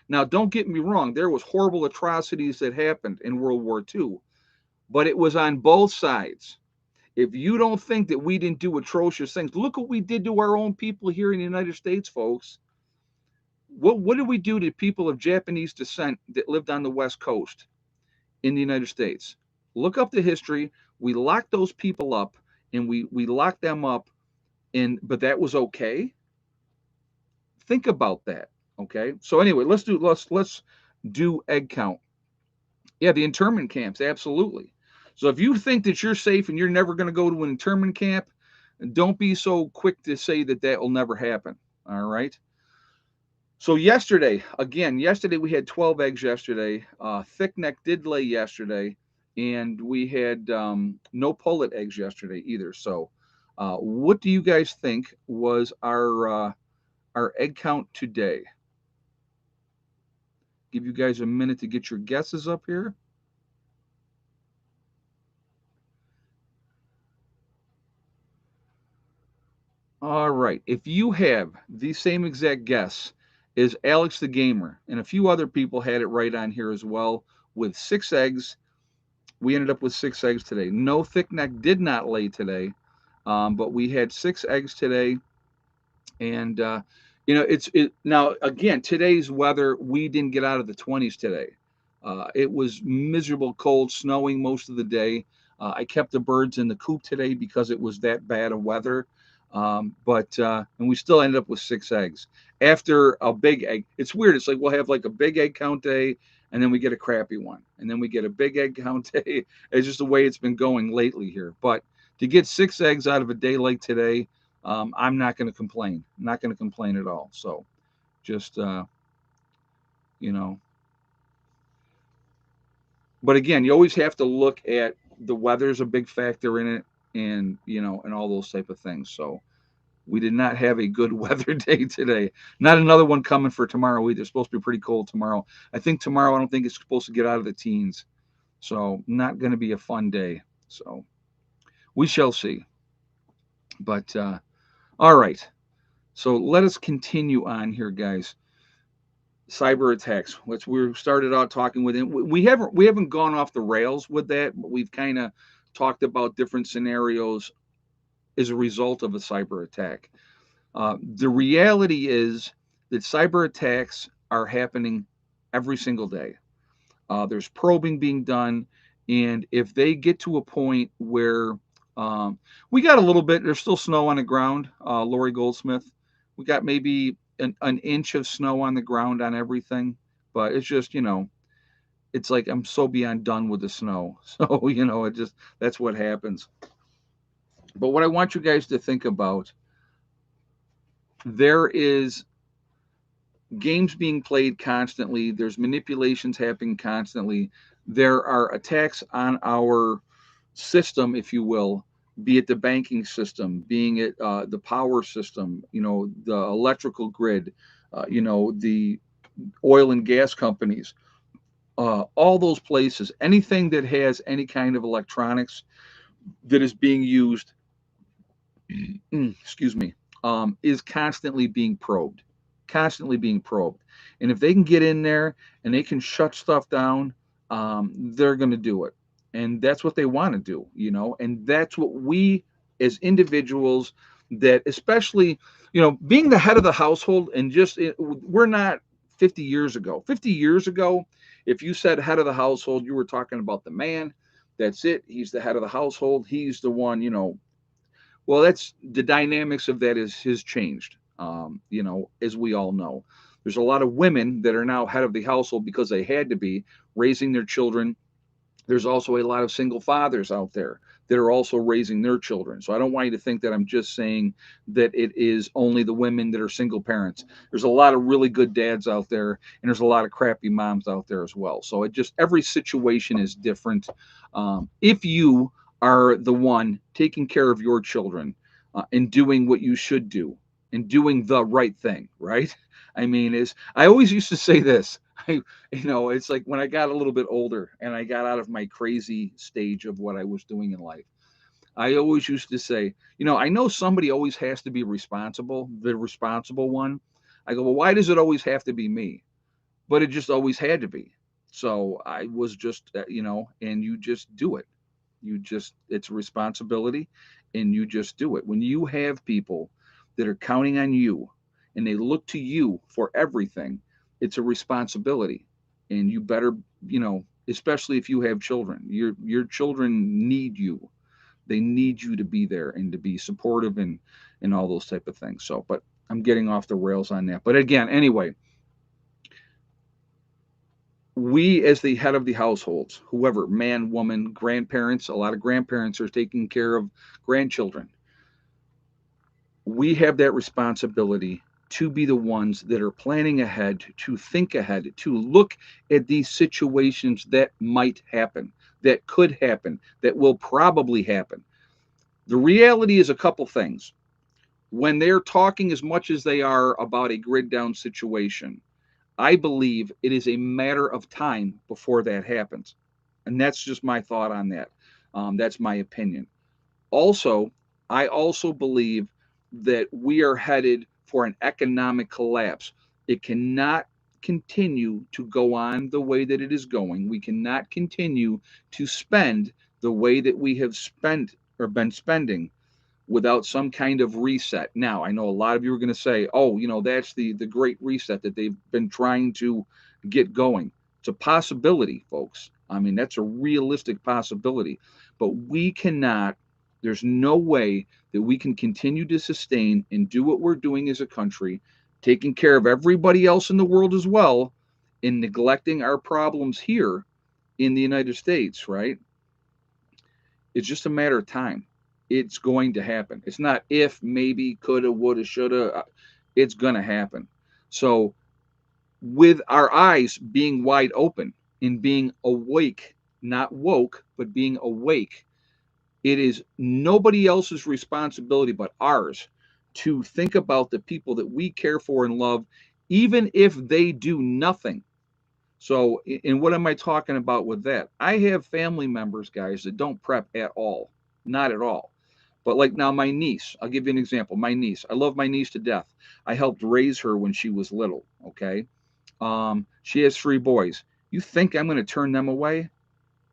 Now, don't get me wrong, there was horrible atrocities that happened in World War II, but it was on both sides. If you don't think that we didn't do atrocious things, look what we did to our own people here in the United States, folks. What did we do to people of Japanese descent that lived on the West Coast in the United States? Look up the history. We locked those people up, and we locked them up, and but that was okay. Think about that. Okay. So anyway, let's do egg count. Yeah, the internment camps, absolutely. So if you think that you're safe and you're never going to go to an internment camp, don't be so quick to say that that will never happen. All right. So yesterday we had 12 eggs yesterday. Thick neck did lay yesterday, and we had no pullet eggs yesterday either. So, what do you guys think was our egg count today? Give you guys a minute to get your guesses up here. All right. If you have the same exact guess as Alex the Gamer, and a few other people had it right on here as well, with 6 eggs, we ended up with 6 eggs today. No thick neck did not lay today, but we had 6 eggs today. And it's now again today's weather. We didn't get out of the 20s today. It was miserable, cold, snowing most of the day. I kept the birds in the coop today because it was that bad of weather. But and we still ended up with 6 eggs after a big egg. It's weird. It's like we'll have like a big egg count day, and then we get a crappy one, and then we get a big egg count day. It's just the way it's been going lately here. But to get 6 eggs out of a day like today, I'm not going to complain. I'm not going to complain at all. So just you know, but again, you always have to look at the weather's a big factor in it, and and all those type of things. So we did not have a good weather day today. Not another one coming for tomorrow either. It's supposed to be pretty cold tomorrow. I think tomorrow I don't think it's supposed to get out of the teens. So not going to be a fun day. So we shall see. But all right. So let us continue on here, guys. Cyber attacks. We started out talking with him. We haven't gone off the rails with that, but we've kind of talked about different scenarios as a result of a cyber attack. The reality is that cyber attacks are happening every single day. There's probing being done, and if they get to a point where we got a little bit, there's still snow on the ground. Lori Goldsmith, we got maybe an inch of snow on the ground on everything, but it's just it's like I'm so beyond done with the snow. So it just that's what happens. But what I want you guys to think about, there is games being played constantly. There's manipulations happening constantly. There are attacks on our system, if you will, be it the banking system, being it the power system, the electrical grid, the oil and gas companies, all those places, anything that has any kind of electronics that is being used, excuse me, is constantly being probed. And if they can get in there and they can shut stuff down, they're going to do it. And that's what they want to do, and that's what we as individuals, that especially, being the head of the household, and we're not 50 years ago. 50 years ago, if you said head of the household, you were talking about the man. That's it. He's the head of the household. He's the one, well, that's the dynamics of that has changed. As we all know, there's a lot of women that are now head of the household because they had to be raising their children. There's also a lot of single fathers out there that are also raising their children. So I don't want you to think that I'm just saying that it is only the women that are single parents. There's a lot of really good dads out there, and there's a lot of crappy moms out there as well. So it just, every situation is different. If you are the one taking care of your children, and doing what you should do, and doing the right thing, right? I mean, is I always used to say this. I, it's like when I got a little bit older and I got out of my crazy stage of what I was doing in life. I always used to say, I know somebody always has to be responsible, the responsible one. I go, well, why does it always have to be me? But it just always had to be. So I was just, and you just do it. It's a responsibility, and you just do it. When you have people that are counting on you and they look to you for everything, it's a responsibility. And you better, especially if you have children, your children need you. They need you to be there and to be supportive, and all those type of things. So, but I'm getting off the rails on that. But again, anyway, we as the head of the households, whoever, man, woman, grandparents, a lot of grandparents are taking care of grandchildren. We have that responsibility to be the ones that are planning ahead, to think ahead, to look at these situations that might happen, that could happen, that will probably happen. The reality is a couple things. When they're talking as much as they are about a grid down situation, I believe it is a matter of time before that happens. And that's just my thought on that. That's my opinion. Also, I also believe that we are headed for an economic collapse. It cannot continue to go on the way that it is going. We cannot continue to spend the way that we have spent or been spending without some kind of reset. Now, I know a lot of you are going to say, "Oh, that's the great reset that they've been trying to get going." It's a possibility, folks. I mean, that's a realistic possibility. But we cannot, there's no way that we can continue to sustain and do what we're doing as a country, taking care of everybody else in the world as well, and neglecting our problems here in the United States, right? It's just a matter of time. It's going to happen. It's not if, maybe, coulda, woulda, shoulda. It's going to happen. So, with our eyes being wide open and being awake, not woke, but being awake, it is nobody else's responsibility but ours to think about the people that we care for and love, even if they do nothing. So, and what am I talking about with that? I have family members, guys, that don't prep at all, not at all. But like now, my niece, I'll give you an example. My niece, I love my niece to death. I helped raise her when she was little. Okay, she has three boys. You think I'm going to turn them away?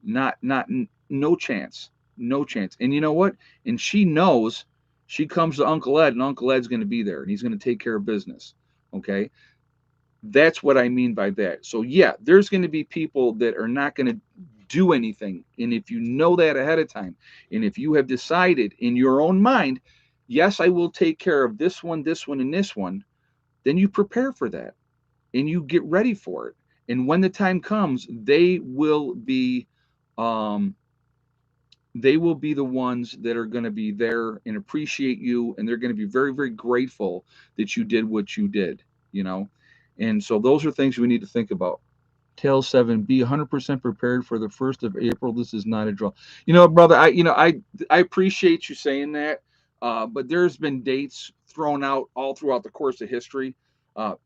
No chance, no chance. And you know what? And she knows, she comes to Uncle Ed, and Uncle Ed's going to be there, and he's going to take care of business. Okay, that's what I mean by that. So yeah, there's going to be people that are not going to do anything. And if you know that ahead of time, and if you have decided in your own mind, yes, I will take care of this one, and this one, then you prepare for that and you get ready for it. And when the time comes, um, they will be the ones that are going to be there and appreciate you, and they're going to be very, very grateful that you did what you did, you know. And so those are things we need to think about. Tail 7, be 100% prepared for the 1st of April. This is not a drill. Brother, I appreciate you saying that. But there's been dates thrown out all throughout the course of history.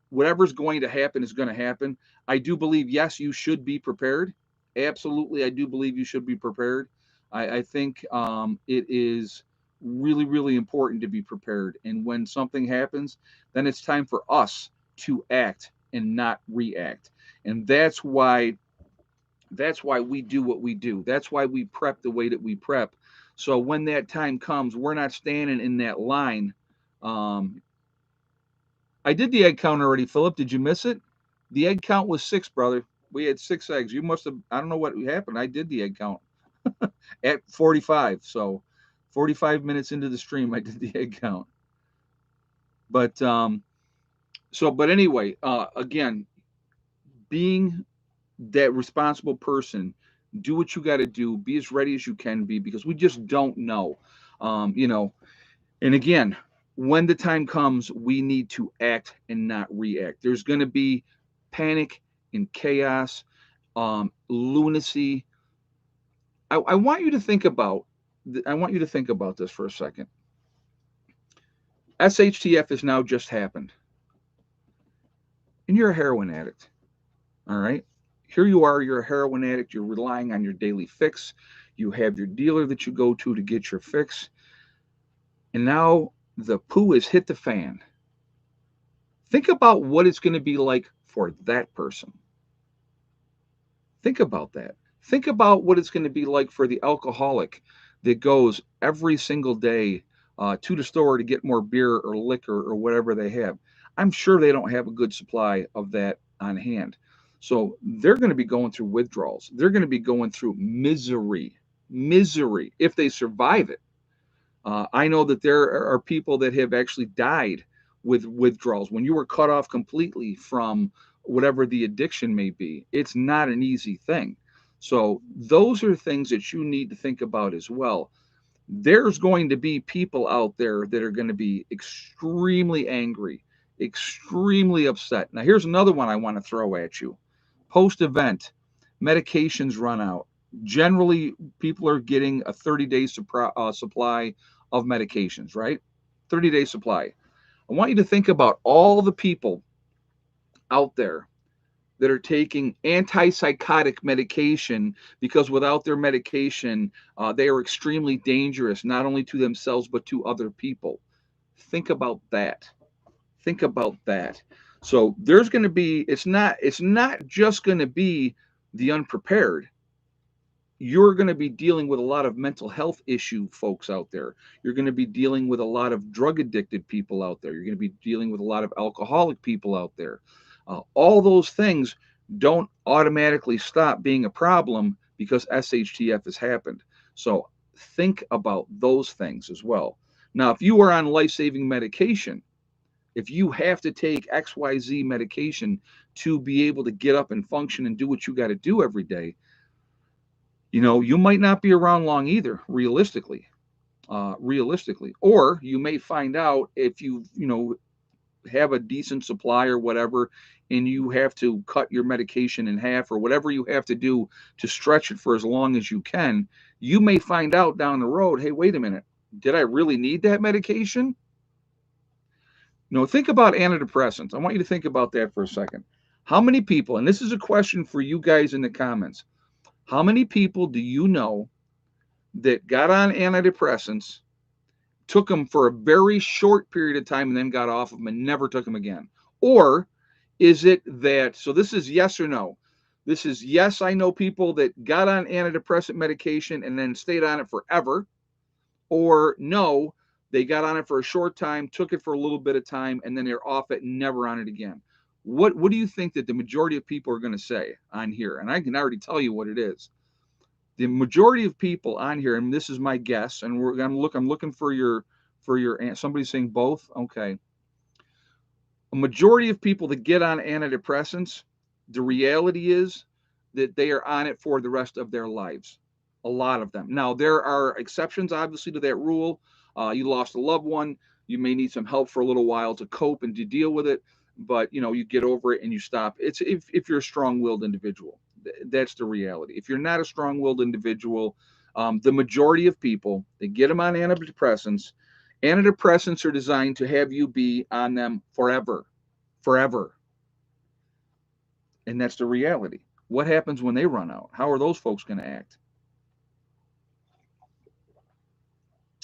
Whatever's going to happen is going to happen. I do believe, yes, you should be prepared. Absolutely, I do believe you should be prepared. I think it is really, really important to be prepared. And when something happens, then it's time for us to act and not react. And that's why we do what we do. That's why we prep the way that we prep. So when that time comes, we're not standing in that line. um, I did the egg count already, Philip. Did you miss it? The egg count was 6, brother. We had 6 eggs. You must have, I don't know what happened. I did the egg count at 45. So 45 minutes into the stream, I did the egg count. But but anyway, again, being that responsible person, Do what you got to do. Be as ready as you can be, because we just don't know. You know, and again, when the time comes, we need to act and not react. There's going to be panic and chaos, lunacy. I want you to think about. I want you to think about this for a second. SHTF has now just happened, and you're a heroin addict. All right. Here you are, you're a heroin addict, you're relying on your daily fix. You have your dealer that you go to get your fix. And now the poo has hit the fan. Think about what it's going to be like for that person. Think about that. Think about what it's going to be like for the alcoholic that goes every single day to the store to get more beer or liquor or whatever they have. I'm sure they don't have a good supply of that on hand. So they're going to be going through withdrawals. They're going to be going through misery if they survive it. I know that there are people that have actually died with withdrawals. When you were cut off completely from whatever the addiction may be, it's not an easy thing. So, those are things that you need to think about as well. There's going to be people out there that are going to be extremely angry, extremely upset. Now, here's another one I want to throw at you. Post event, medications run out. Generally, people are getting a 30-day supply of medications, right? 30-day supply. I want you to think about all the people out there that are taking antipsychotic medication, because without their medication, they are extremely dangerous, not only to themselves, but to other people. Think about that. Think about that. So there's going to be, it's not just going to be the unprepared. You're going to be dealing with a lot of mental health issue folks out there. You're going to be dealing with a lot of drug addicted people out there. You're going to be dealing with a lot of alcoholic people out there. All those things don't automatically stop being a problem because SHTF has happened. So think about those things as well. Now, if you are on life saving medication, if you have to take XYZ medication to be able to get up and function and do what you got to do every day, you might not be around long either, realistically. Or you may find out if you have a decent supply or whatever, and you have to cut your medication in half or whatever you have to do to stretch it for as long as you can. You may find out down the road, hey, wait a minute, did I really need that medication? Think about antidepressants. I want you to think about that for a second. How many people, and this is a question for you guys in the comments, how many people do you know that got on antidepressants, took them for a very short period of time, and then got off of them and never took them again? Or is it that, so this is yes or no. This is yes, I know people that got on antidepressant medication and then stayed on it forever. Or no, they got on it for a short time, took it for a little bit of time, and then they're off it and never on it again. What do you think that the majority of people are going to say on here? And I can already tell you what it is. The majority of people on here, and this is my guess, and I'm looking for your somebody saying both. Okay. A majority of people that get on antidepressants, the reality is that they are on it for the rest of their lives. A lot of them. Now, there are exceptions, obviously, to that rule. You lost a loved one. You may need some help for a little while to cope and to deal with it, but you get over it and you stop. It's if you're a strong-willed individual. That's the reality. If you're not a strong-willed individual, the majority of people, they get them on antidepressants. Antidepressants are designed to have you be on them forever. And that's the reality. What happens when they run out? How are those folks going to act?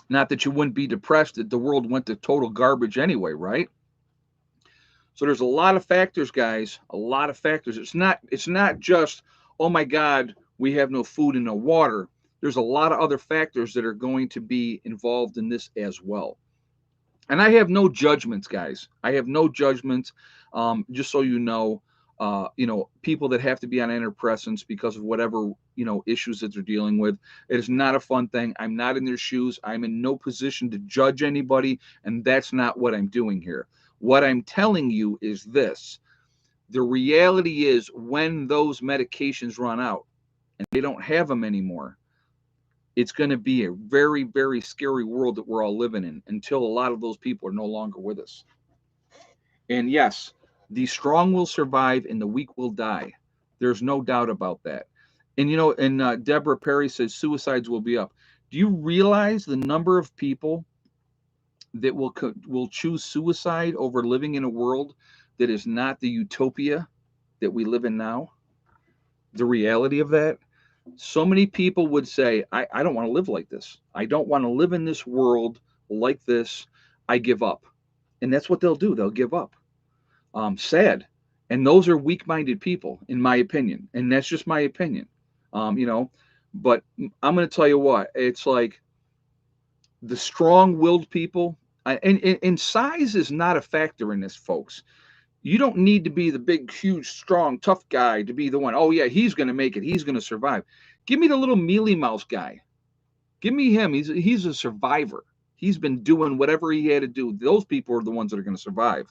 Not that you wouldn't be depressed that the world went to total garbage anyway, right? So there's a lot of factors, guys. A lot of factors. It's not just, oh my God, we have no food and no water. There's a lot of other factors that are going to be involved in this as well. And I have no judgments, guys. I have no judgments. Just so people that have to be on antidepressants because of whatever issues that they're dealing with. It is not a fun thing. I'm not in their shoes. I'm in no position to judge anybody, and that's not what I'm doing here. What I'm telling you is this: the reality is, when those medications run out, and they don't have them anymore, it's going to be a very, very scary world that we're all living in until a lot of those people are no longer with us. And yes, the strong will survive and the weak will die. There's no doubt about that. And Deborah Perry says suicides will be up. Do you realize the number of people that will choose suicide over living in a world that is not the utopia that we live in now? The reality of that. So many people would say, I don't want to live like this. I don't want to live in this world like this. I give up. And that's what they'll do. They'll give up. Sad. And those are weak minded people, in my opinion. And that's just my opinion. You know, but I'm going to tell you what, it's like the strong willed people, and size is not a factor in this, folks. You don't need to be the big, huge, strong, tough guy to be the one. Oh, yeah, he's going to make it. He's going to survive. Give me the little mealy mouse guy. Give me him. He's a survivor. He's been doing whatever he had to do. Those people are the ones that are going to survive.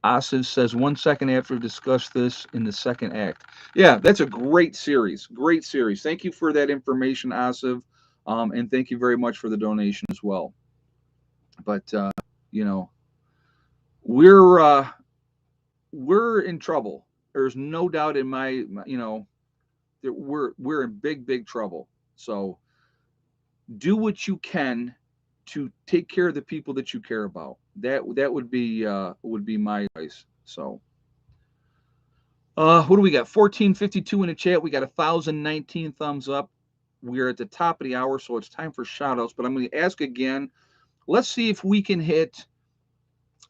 Asif says 1 second after discuss this in the second act. Yeah, that's a great series. Great series. Thank you for that information, Asif, and thank you very much for the donation as well. But you know, we're in trouble. There's no doubt in my that we're in big trouble. So do what you can to take care of the people that you care about. That would be my advice. So what do we got? 1452 in the chat. We got 1,019 thumbs up. We're at the top of the hour, so it's time for shout outs. But I'm going to ask again. Let's see if we can hit.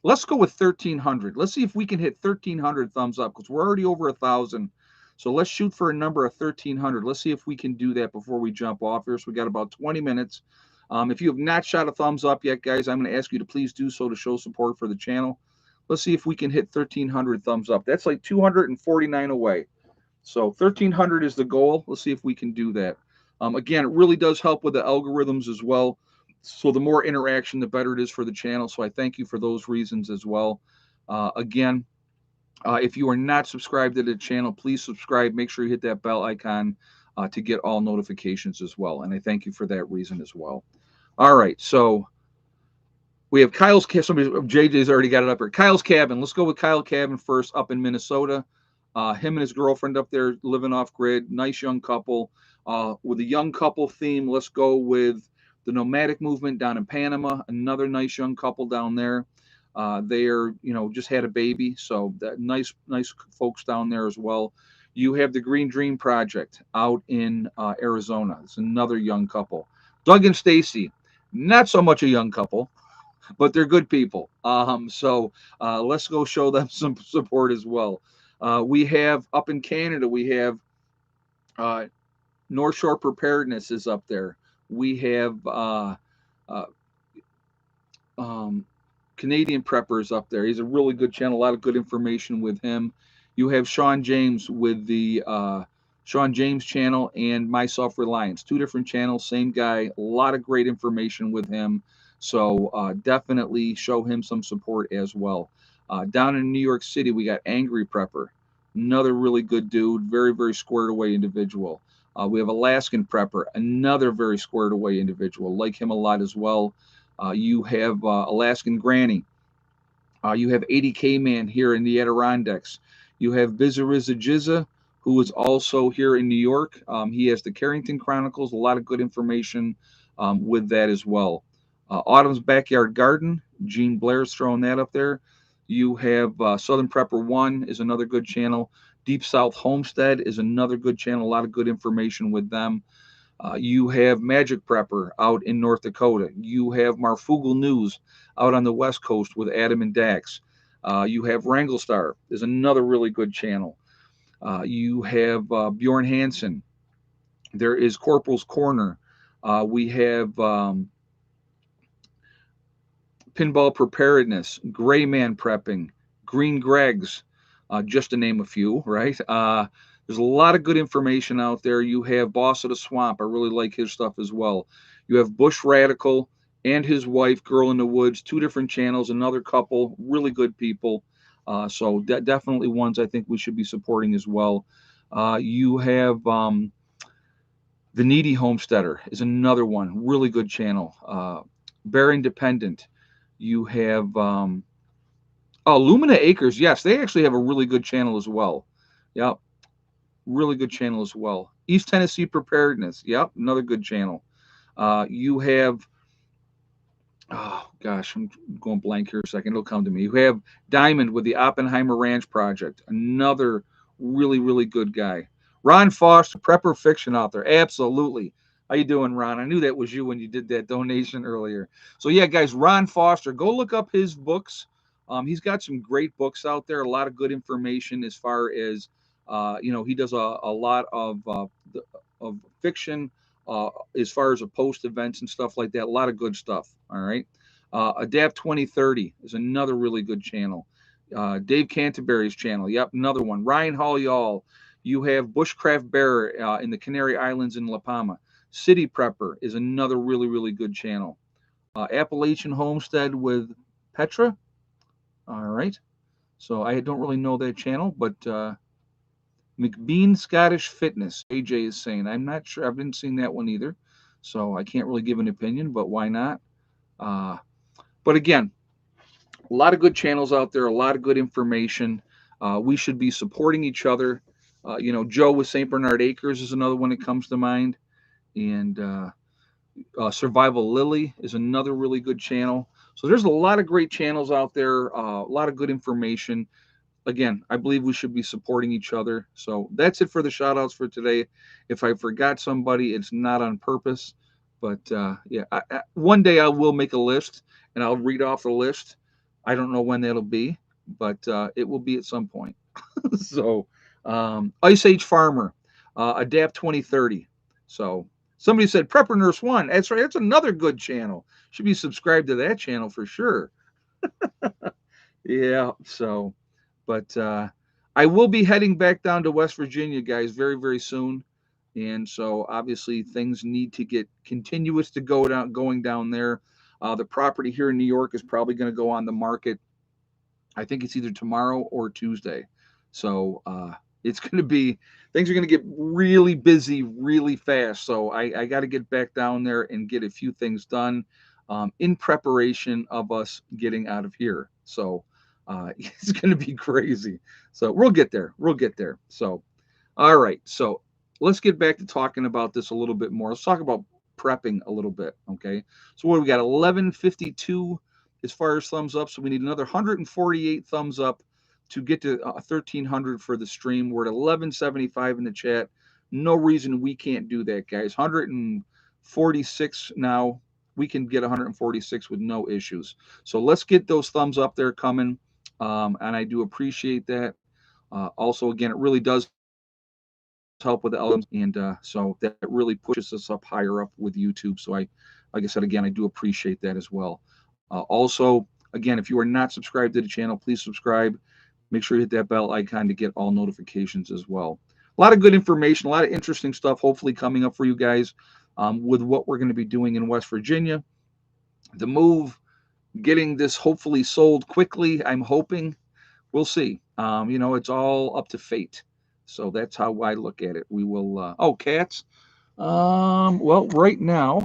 Let's go with 1,300. Let's see if we can hit 1,300 thumbs up because we're already over 1,000. So let's shoot for a number of 1,300. Let's see if we can do that before we jump off here. So we got about 20 minutes. If you have not shot a thumbs up yet, guys, I'm going to ask you to please do so to show support for the channel. Let's see if we can hit 1,300 thumbs up. That's like 249 away. So 1,300 is the goal. Let's see if we can do that. Again, it really does help with the algorithms as well. So the more interaction, the better it is for the channel. So I thank you for those reasons as well. Again, if you are not subscribed to the channel, please subscribe. Make sure you hit that bell icon to get all notifications as well. And I thank you for that reason as well. All right, so we have Kyle's. JJ's already got it up here. Kyle's Cabin. Let's go with Kyle Cabin first, up in Minnesota. Him and his girlfriend up there living off grid. Nice young couple. With a young couple theme, let's go with the nomadic movement down in Panama. Another nice young couple down there. They are, just had a baby, so that nice folks down there as well. You have the Green Dream Project out in Arizona. It's another young couple. Doug and Stacy, not so much a young couple, but they're good people. So let's go show them some support as well. We have up in Canada, we have North Shore Preparedness is up there. We have Canadian Preppers up there. He's a really good channel, a lot of good information with him. You have Sean James with the Sean James channel and My Self-Reliance. Two different channels, same guy, a lot of great information with him. So definitely show him some support as well. Down in New York City, we got Angry Prepper, another really good dude, very, very squared away individual. We have Alaskan Prepper, another very squared away individual. Like him a lot as well. You have Alaskan Granny. You have 80K Man here in the Adirondacks. You have Bizariza Jizza, who is also here in New York. He has the Carrington Chronicles, a lot of good information with that as well. Autumn's Backyard Garden, Gene Blair's throwing that up there. You have Southern Prepper 1 is another good channel. Deep South Homestead is another good channel, a lot of good information with them. You have Magic Prepper out in North Dakota. You have Marfugal News out on the West Coast with Adam and Dax. You have Wranglestar is another really good channel. You have Bjorn Hansen. There is Corporal's Corner. We have Pinball Preparedness, Gray Man Prepping, Green Greg's, just to name a few, right? There's a lot of good information out there. You have Boss of the Swamp. I really like his stuff as well. You have Bush Radical and his wife, Girl in the Woods, two different channels, another couple, really good people. So definitely ones I think we should be supporting as well. You have The Needy Homesteader is another one, really good channel. Bear Independent. You have Lumina Acres. Yes, they actually have a really good channel as well. Yep, really good channel as well. East Tennessee Preparedness. Yep, another good channel. You have, oh gosh, I'm going blank here a second. It'll come to me. You have Diamond with the Oppenheimer Ranch Project. Another really, really good guy. Ron Foster, prepper fiction author. Absolutely. How you doing, Ron? I knew that was you when you did that donation earlier. So yeah, guys, Ron Foster, go look up his books. He's got some great books out there. A lot of good information as far as he does a lot of fiction as far as a post events and stuff like that. A lot of good stuff. All right. Adapt 2030 is another really good channel. Dave Canterbury's channel. Yep, another one. Ryan Hall Y'all. You have Bushcraft Bear in the Canary Islands in La Palma. City Prepper is another really, really good channel. Appalachian Homestead with Petra. All right. So I don't really know that channel, but McBean Scottish Fitness, AJ is saying. I'm not sure. I've been seeing that one either. So I can't really give an opinion, but why not? But again, a lot of good channels out there, a lot of good information. We should be supporting each other. Joe with St. Bernard Acres is another one that comes to mind. And Survival Lily is another really good channel. So there's a lot of great channels out there, a lot of good information. Again, I believe we should be supporting each other. So that's it for the shout outs for today. If I forgot somebody, it's not on purpose. But one day I will make a list and I'll read off the list. I don't know when that'll be, but it will be at some point. So, Ice Age Farmer, Adapt 2030. So, somebody said Prepper Nurse One. That's right. That's another good channel. Should be subscribed to that channel for sure. Yeah. So, but I will be heading back down to West Virginia, guys, very, very soon. And so obviously things need to get continuous to going down there. The property here in New York is probably going to go on the market. I think it's either tomorrow or Tuesday. So it's going to be, things are going to get really busy really fast. So I got to get back down there and get a few things done in preparation of us getting out of here. So it's going to be crazy. So we'll get there. We'll get there. So, all right. So let's get back to talking about this a little bit more. Let's talk about prepping a little bit. Okay. So what do we got? 1152 as far as thumbs up. So we need another 148 thumbs up to get to 1300 for the stream. We're at 1175 in the chat. No reason we can't do that, guys. 146 now. We can get 146 with no issues. So let's get those thumbs up there coming. And I do appreciate that. Also, again, it really does help with the elements, and so that really pushes us up higher up with YouTube. So like I said, again, I do appreciate that as well. Also, again, if you are not subscribed to the channel, please subscribe. Make sure you hit that bell icon to get all notifications as well. A lot of good information, a lot of interesting stuff, hopefully coming up for you guys with what we're going to be doing in West Virginia. The move, getting this hopefully sold quickly, I'm hoping. We'll see. It's all up to fate. So that's how I look at it. We will. Cats. Well, right now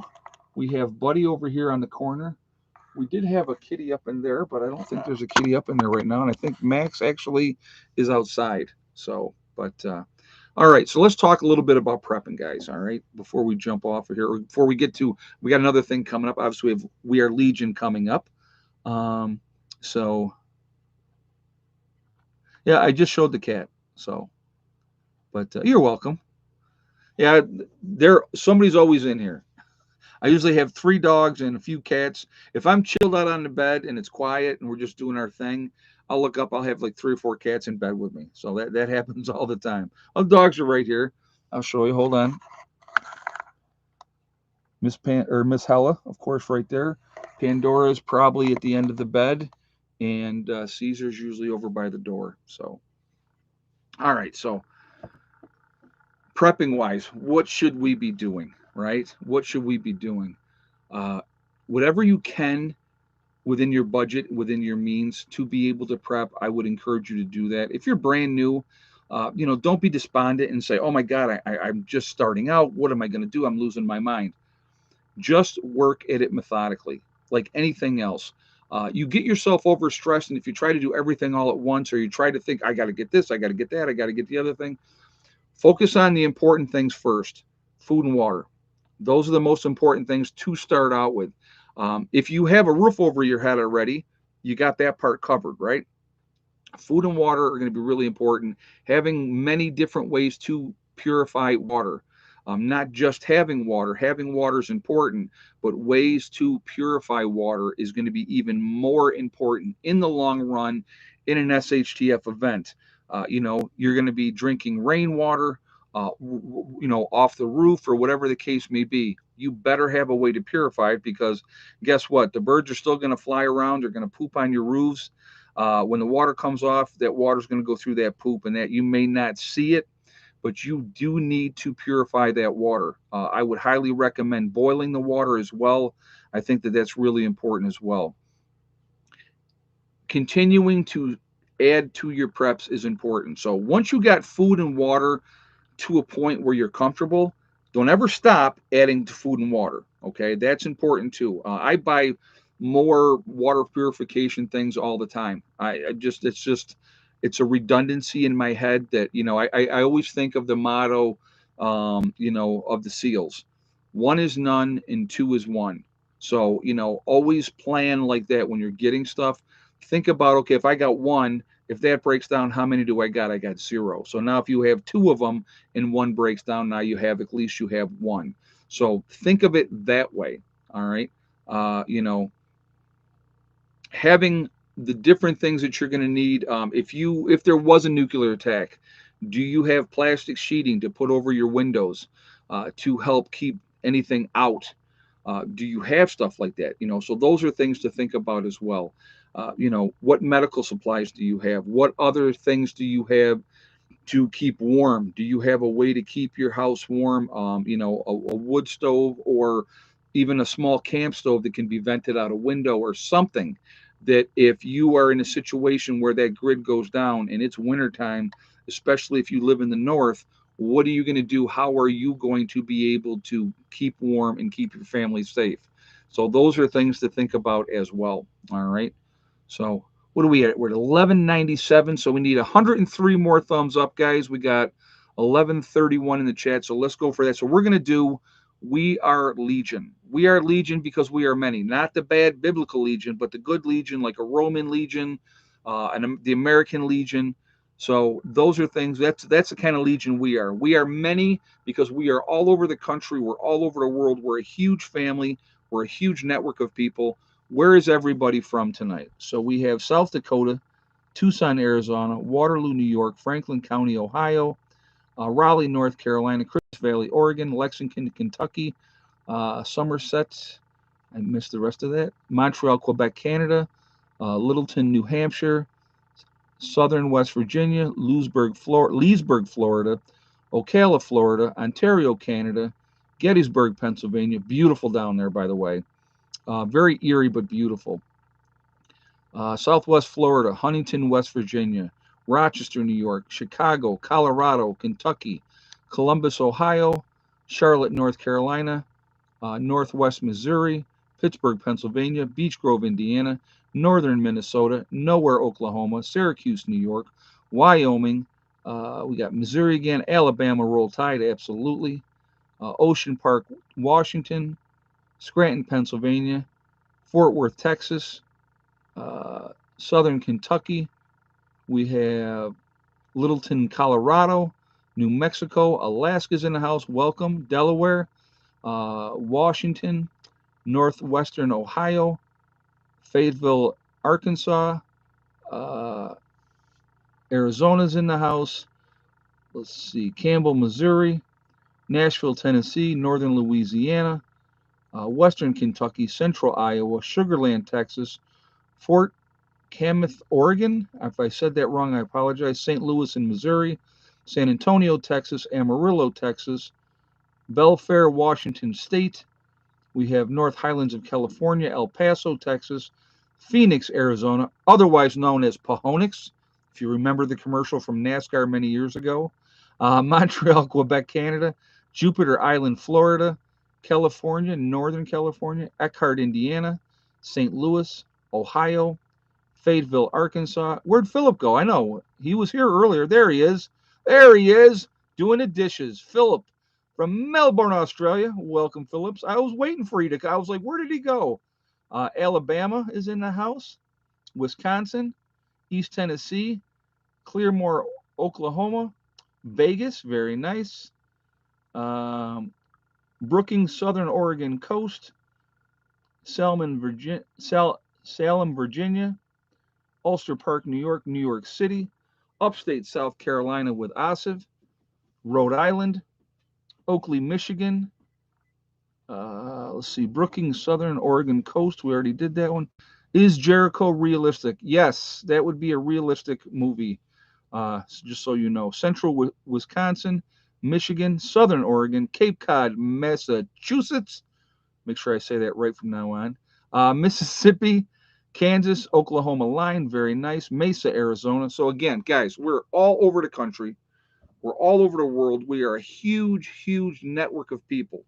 we have Buddy over here on the corner. We did have a kitty up in there, but I don't think there's a kitty up in there right now. And I think Max actually is outside. So, but all right. So let's talk a little bit about prepping, guys. All right, before we jump off of here, or before we get to, we got another thing coming up. Obviously, We Are Legion coming up. So yeah, I just showed the cat. So, but you're welcome. Yeah, somebody's always in here. I usually have 3 dogs and a few cats. If I'm chilled out on the bed and it's quiet and we're just doing our thing, I'll look up. I'll have like 3 or 4 cats in bed with me. So that happens all the time. Oh, the dogs are right here. I'll show you. Hold on. Miss Hella, of course, right there. Pandora's probably at the end of the bed, and Caesar's usually over by the door. So, all right. So, prepping wise, what should we be doing? Right? What should we be doing? Whatever you can within your budget, within your means to be able to prep, I would encourage you to do that. If you're brand new, Don't be despondent and say, oh my God, I'm just starting out. What am I going to do? I'm losing my mind. Just work at it methodically, like anything else. You get yourself overstressed, and if you try to do everything all at once, or you try to think, I got to get this, I got to get that, I got to get the other thing, focus on the important things first. Food and water. Those are the most important things to start out with. If you have a roof over your head already, you got that part covered, right? Food and water are going to be really important. Having many different ways to purify water. Not just having water. Having water is important, but ways to purify water is going to be even more important in the long run in an SHTF event. You're going to be drinking rainwater, off the roof or whatever the case may be. You better have a way to purify it, because guess what? The birds are still going to fly around. They're going to poop on your roofs. When the water comes off, that water is going to go through that poop, and that you may not see it, but you do need to purify that water. I would highly recommend boiling the water as well. I think that that's really important as well. Continuing to add to your preps is important. So once you got food and water to a point where you're comfortable, don't ever stop adding to food and water. Okay, that's important too. I buy more water purification things all the time. It's a redundancy in my head that I always think of the motto, of the SEALs: one is none and two is one. So always plan like that when you're getting stuff. Think about, okay, if I got one, if that breaks down, how many do I got? I got zero. So now if you have two of them and one breaks down, now you have, at least you have one. So think of it that way. All right. Uh, you know, Having the different things that you're going to need. If there was a nuclear attack, do you have plastic sheeting to put over your windows to help keep anything out? Do you have stuff like that? So those are things to think about as well. What medical supplies do you have? What other things do you have to keep warm? Do you have a way to keep your house warm? A wood stove, or even a small camp stove that can be vented out a window, or something that, if you are in a situation where that grid goes down and it's wintertime, especially if you live in the north, what are you going to do? How are you going to be able to keep warm and keep your family safe? So those are things to think about as well. All right. So what are we at? We're at 1197. So we need 103 more thumbs up, guys. We got 1131 in the chat. So let's go for that. So we're going to do We Are Legion. We are Legion because we are many. Not the bad biblical legion, but the good legion, like a Roman legion, and the American legion. So those are things. That's the kind of legion we are. We are many because we are all over the country. We're all over the world. We're a huge family. We're a huge network of people. Where is everybody from tonight? So we have South Dakota, Tucson, Arizona, Waterloo, New York, Franklin County, Ohio, Raleigh, North Carolina, Crystal Valley, Oregon, Lexington, Kentucky, Somerset, I missed the rest of that, Montreal, Quebec, Canada, Littleton, New Hampshire, Southern West Virginia, Leesburg, Florida, Ocala, Florida, Ontario, Canada, Gettysburg, Pennsylvania. Beautiful down there, by the way. Very eerie, but beautiful. Southwest Florida, Huntington, West Virginia, Rochester, New York, Chicago, Colorado, Kentucky, Columbus, Ohio, Charlotte, North Carolina, Northwest Missouri, Pittsburgh, Pennsylvania, Beech Grove, Indiana, Northern Minnesota, Nowhere, Oklahoma, Syracuse, New York, Wyoming. We got Missouri again, Alabama, Roll Tide, absolutely. Ocean Park, Washington, Scranton, Pennsylvania, Fort Worth, Texas, Southern Kentucky. We have Littleton, Colorado, New Mexico, Alaska's in the house. Welcome. Delaware, Washington, Northwestern Ohio, Fayetteville, Arkansas, uh, Arizona's in the house. Let's see, Campbell, Missouri, Nashville, Tennessee, Northern Louisiana, Western Kentucky, Central Iowa, Sugar Land, Texas, Fort Camuth, Oregon. If I said that wrong, I apologize. St. Louis in Missouri, San Antonio, Texas, Amarillo, Texas, Belfair, Washington State. We have North Highlands of California, El Paso, Texas, Phoenix, Arizona, otherwise known as Pahonix, if you remember the commercial from NASCAR many years ago. Montreal, Quebec, Canada. Jupiter Island, Florida. California, Northern California. Eckhart, Indiana. St. Louis, Ohio. Fayetteville, Arkansas. Where'd Philip go? I know. He was here earlier. There he is. There he is, doing the dishes. Philip from Melbourne, Australia. Welcome, Phillips. I was waiting for you to. I was like, where did he go? Alabama is in the house. Wisconsin, East Tennessee, Clearmore, Oklahoma, Vegas, very nice. Brookings, Southern Oregon coast, Salem, Virginia, Ulster Park, New York City, upstate South Carolina with Ossoff, Rhode Island, Oakley, Michigan. Let's see, Brookings, Southern Oregon coast. We already did that one. Is Jericho realistic? Yes, that would be a realistic movie. Just so you know, Central Wisconsin, Michigan, Southern Oregon, Cape Cod, Massachusetts. Make sure I say that right from now on. Mississippi, Kansas, Oklahoma line, very nice. Mesa, Arizona. So again, guys, we're all over the country. We're all over the world. We are a huge, huge network of people.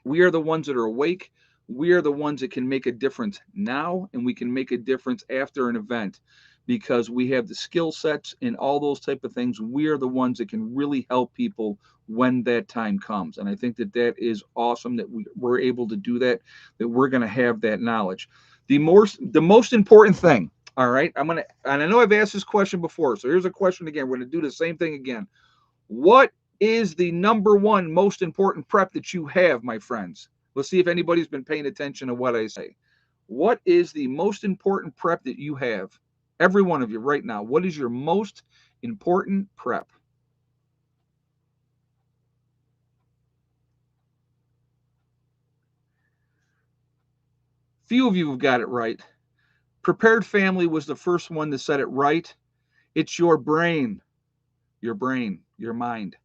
We are the ones that are awake. We are the ones that can make a difference now, and we can make a difference after an event because we have the skill sets and all those type of things. We are the ones that can really help people when that time comes. And I think that that is awesome that we're able to do that, that we're going to have that knowledge. The most important thing, all right, and I know I've asked this question before, so here's a question again. We're going to do the same thing again. What is the number one most important prep that you have, my friends? Let's see if anybody's been paying attention to what I say. What is the most important prep that you have? Every one of you right now. What is your most important prep? Few of you have got it right. Prepared Family was the first one to set it right. It's your brain, your mind.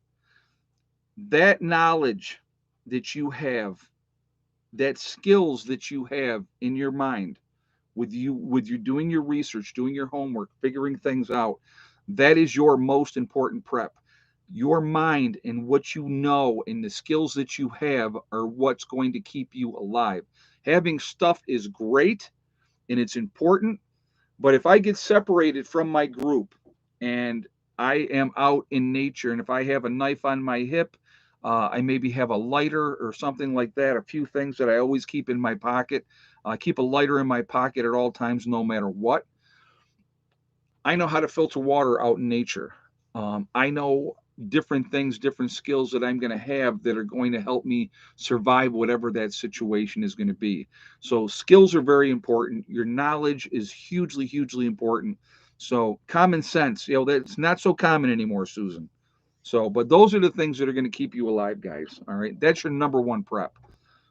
That knowledge that you have, that skills that you have in your mind, with you doing your research, doing your homework, figuring things out, that is your most important prep. Your mind and what you know and the skills that you have are what's going to keep you alive. Having stuff is great and it's important, but if I get separated from my group and I am out in nature, and if I have a knife on my hip, I maybe have a lighter or something like that, a few things that I always keep in my pocket. I keep a lighter in my pocket at all times, no matter what. I know how to filter water out in nature. I know different things, different skills that I'm going to have that are going to help me survive whatever that situation is going to be. So, skills are very important. Your knowledge is hugely, hugely important. So, common sense, that's not so common anymore, Susan. So, but those are the things that are going to keep you alive, guys. All right. That's your number one prep.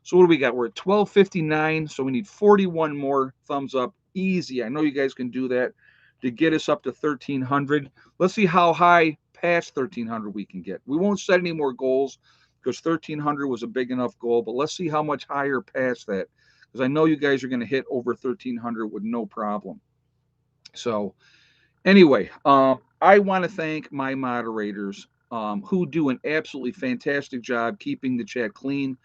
So, what do we got? We're at 12:59. So, we need 41 more thumbs up. Easy. I know you guys can do that to get us up to 1,300. Let's see how high past 1,300 we can get. We won't set any more goals because 1,300 was a big enough goal, but let's see how much higher past that because I know you guys are going to hit over 1,300 with no problem. So, anyway, I want to thank my moderators who do an absolutely fantastic job keeping the chat clean.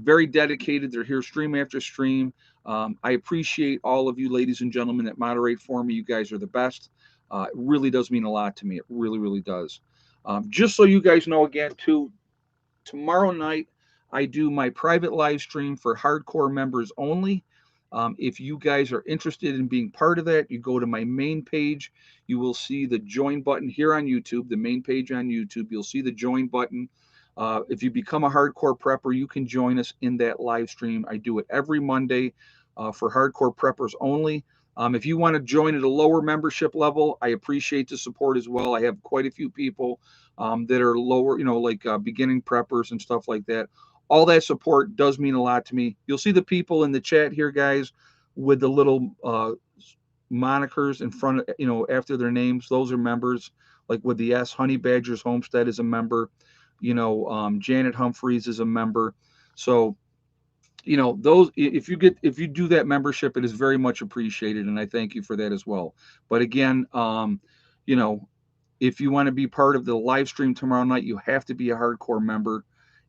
Very dedicated. They're here stream after stream. I appreciate all of you, ladies and gentlemen, that moderate for me. You guys are the best. It really does mean a lot to me. It really, really does. Just so you guys know, again, too, tomorrow night I do my private live stream for hardcore members only. If you guys are interested in being part of that, you go to my main page. You will see the join button here on YouTube, the main page on YouTube. You'll see the join button. If you become a hardcore prepper, you can join us in that live stream. I do it every Monday for hardcore preppers only. If you want to join at a lower membership level, I appreciate the support as well. I have quite a few people that are lower, like beginning preppers and stuff like that. All that support does mean a lot to me. You'll see the people in the chat here, guys, with the little monikers in front of, after their names. Those are members, like with the S. Honey Badgers Homestead is a member. Janet Humphreys is a member. So those, if you do that membership, it is very much appreciated, and I thank you for that as well. But again, you know if you want to be part of the live stream tomorrow night, you have to be a hardcore member.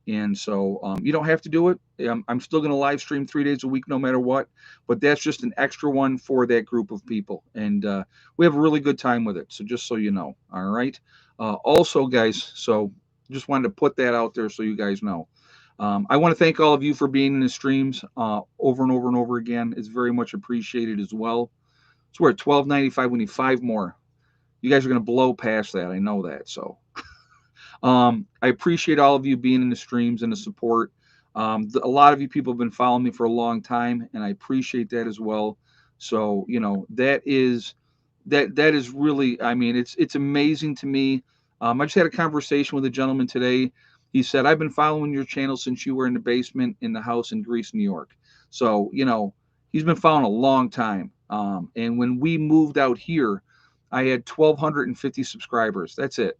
And so you don't have to do it. I'm still going to live stream 3 days a week, no matter what. But that's just an extra one for that group of people. And we have a really good time with it. So just so you know. All right. Also, guys, so just wanted to put that out there so you guys know. I want to thank all of you for being in the streams over and over and over again. It's very much appreciated as well. So we're at 12.95. We need 5 more. You guys are going to blow past that. I know that. So I appreciate all of you being in the streams and the support. A lot of you people have been following me for a long time, and I appreciate that as well. So that is really, I mean, it's amazing to me. I just had a conversation with a gentleman today. He said, I've been following your channel since you were in the basement in the house in Greece, New York. So he's been following a long time. And when we moved out here, I had 1,250 subscribers. That's it.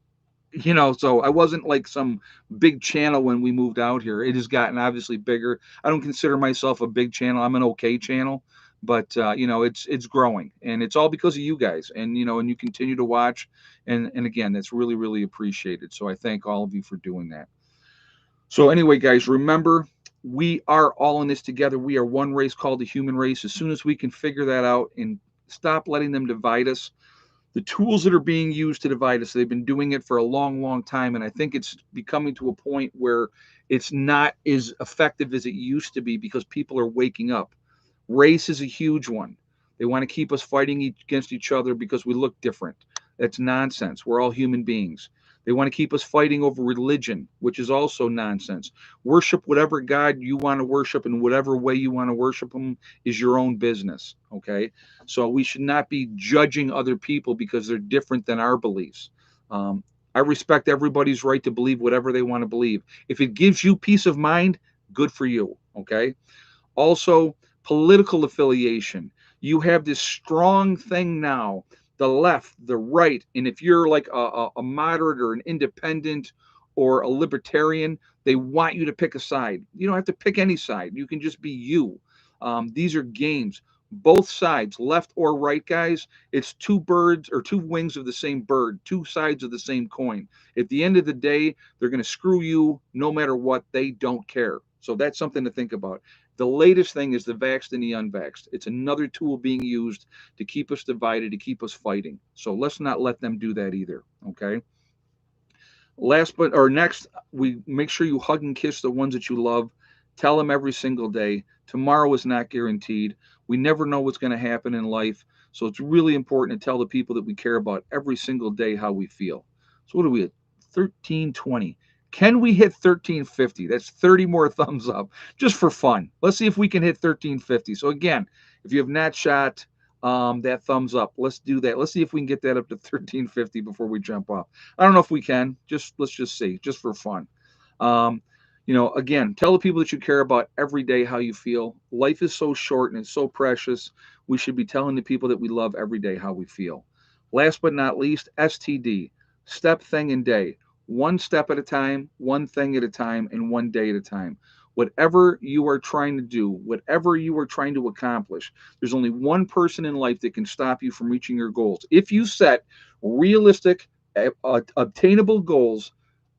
So I wasn't like some big channel when we moved out here. It has gotten obviously bigger. I don't consider myself a big channel. I'm an okay channel, but it's growing, and it's all because of you guys, and and you continue to watch, and again, that's really, really appreciated. So I thank all of you for doing that. So anyway, guys, remember, we are all in this together. We are one race called the human race. As soon as we can figure that out and stop letting them divide us, the tools that are being used to divide us, they've been doing it for a long, long time. And I think it's becoming to a point where it's not as effective as it used to be because people are waking up. Race is a huge one. They want to keep us fighting against each other because we look different. That's nonsense. We're all human beings. They want to keep us fighting over religion, which is also nonsense. Worship whatever God you want to worship, in whatever way you want to worship them is your own business. Okay. So we should not be judging other people because they're different than our beliefs. I respect everybody's right to believe whatever they want to believe. If it gives you peace of mind, good for you. Okay. Also, political affiliation. You have this strong thing now, the left, the right, and if you're like a moderate or an independent or a libertarian, they want you to pick a side. You don't have to pick any side. You can just be you. These are games. Both sides, left or right, guys, it's two birds or two wings of the same bird, two sides of the same coin. At the end of the day, they're going to screw you no matter what. They don't care. So that's something to think about. The latest thing is the vaxxed and the unvaxxed. It's another tool being used to keep us divided, to keep us fighting. So let's not let them do that either. Okay. Next, we make sure you hug and kiss the ones that you love. Tell them every single day. Tomorrow is not guaranteed. We never know what's going to happen in life. So it's really important to tell the people that we care about every single day how we feel. So what are we at? 1320. Can we hit 1350? That's 30 more thumbs up just for fun. Let's see if we can hit 1350. So again, if you have not shot that thumbs up, let's do that. Let's see if we can get that up to 1350 before we jump off. I don't know if we can. Let's just see, just for fun. Again, tell the people that you care about every day how you feel. Life is so short and it's so precious. We should be telling the people that we love every day how we feel. Last but not least, STD, step, thing, and day. One step at a time, one thing at a time, and one day at a time. Whatever you are trying to do, whatever you are trying to accomplish, there's only one person in life that can stop you from reaching your goals. If you set realistic, obtainable goals,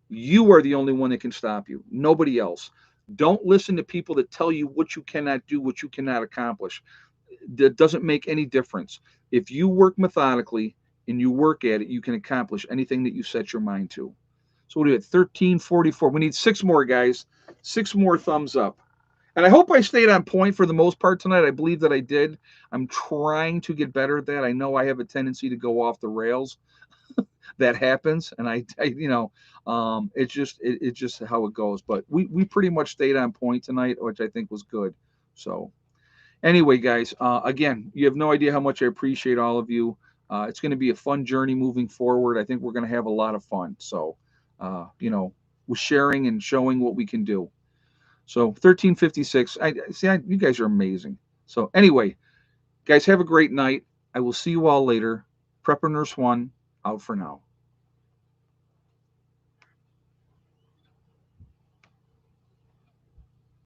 you are the only one that can stop you. Nobody else. Don't listen to people that tell you what you cannot do, what you cannot accomplish. That doesn't make any difference. If you work methodically and you work at it, you can accomplish anything that you set your mind to. So what do we have? 1344. We need 6 more, guys. 6 more thumbs up. And I hope I stayed on point for the most part tonight. I believe that I did. I'm trying to get better at that. I know I have a tendency to go off the rails. That happens, and it's just how it goes. But we pretty much stayed on point tonight, which I think was good. So anyway, guys, again, you have no idea how much I appreciate all of you. It's going to be a fun journey moving forward. I think we're going to have a lot of fun. So with sharing and showing what we can do. So 1356. You guys are amazing. So anyway, guys, have a great night. I will see you all later. Prepper Nurse 1 out for now.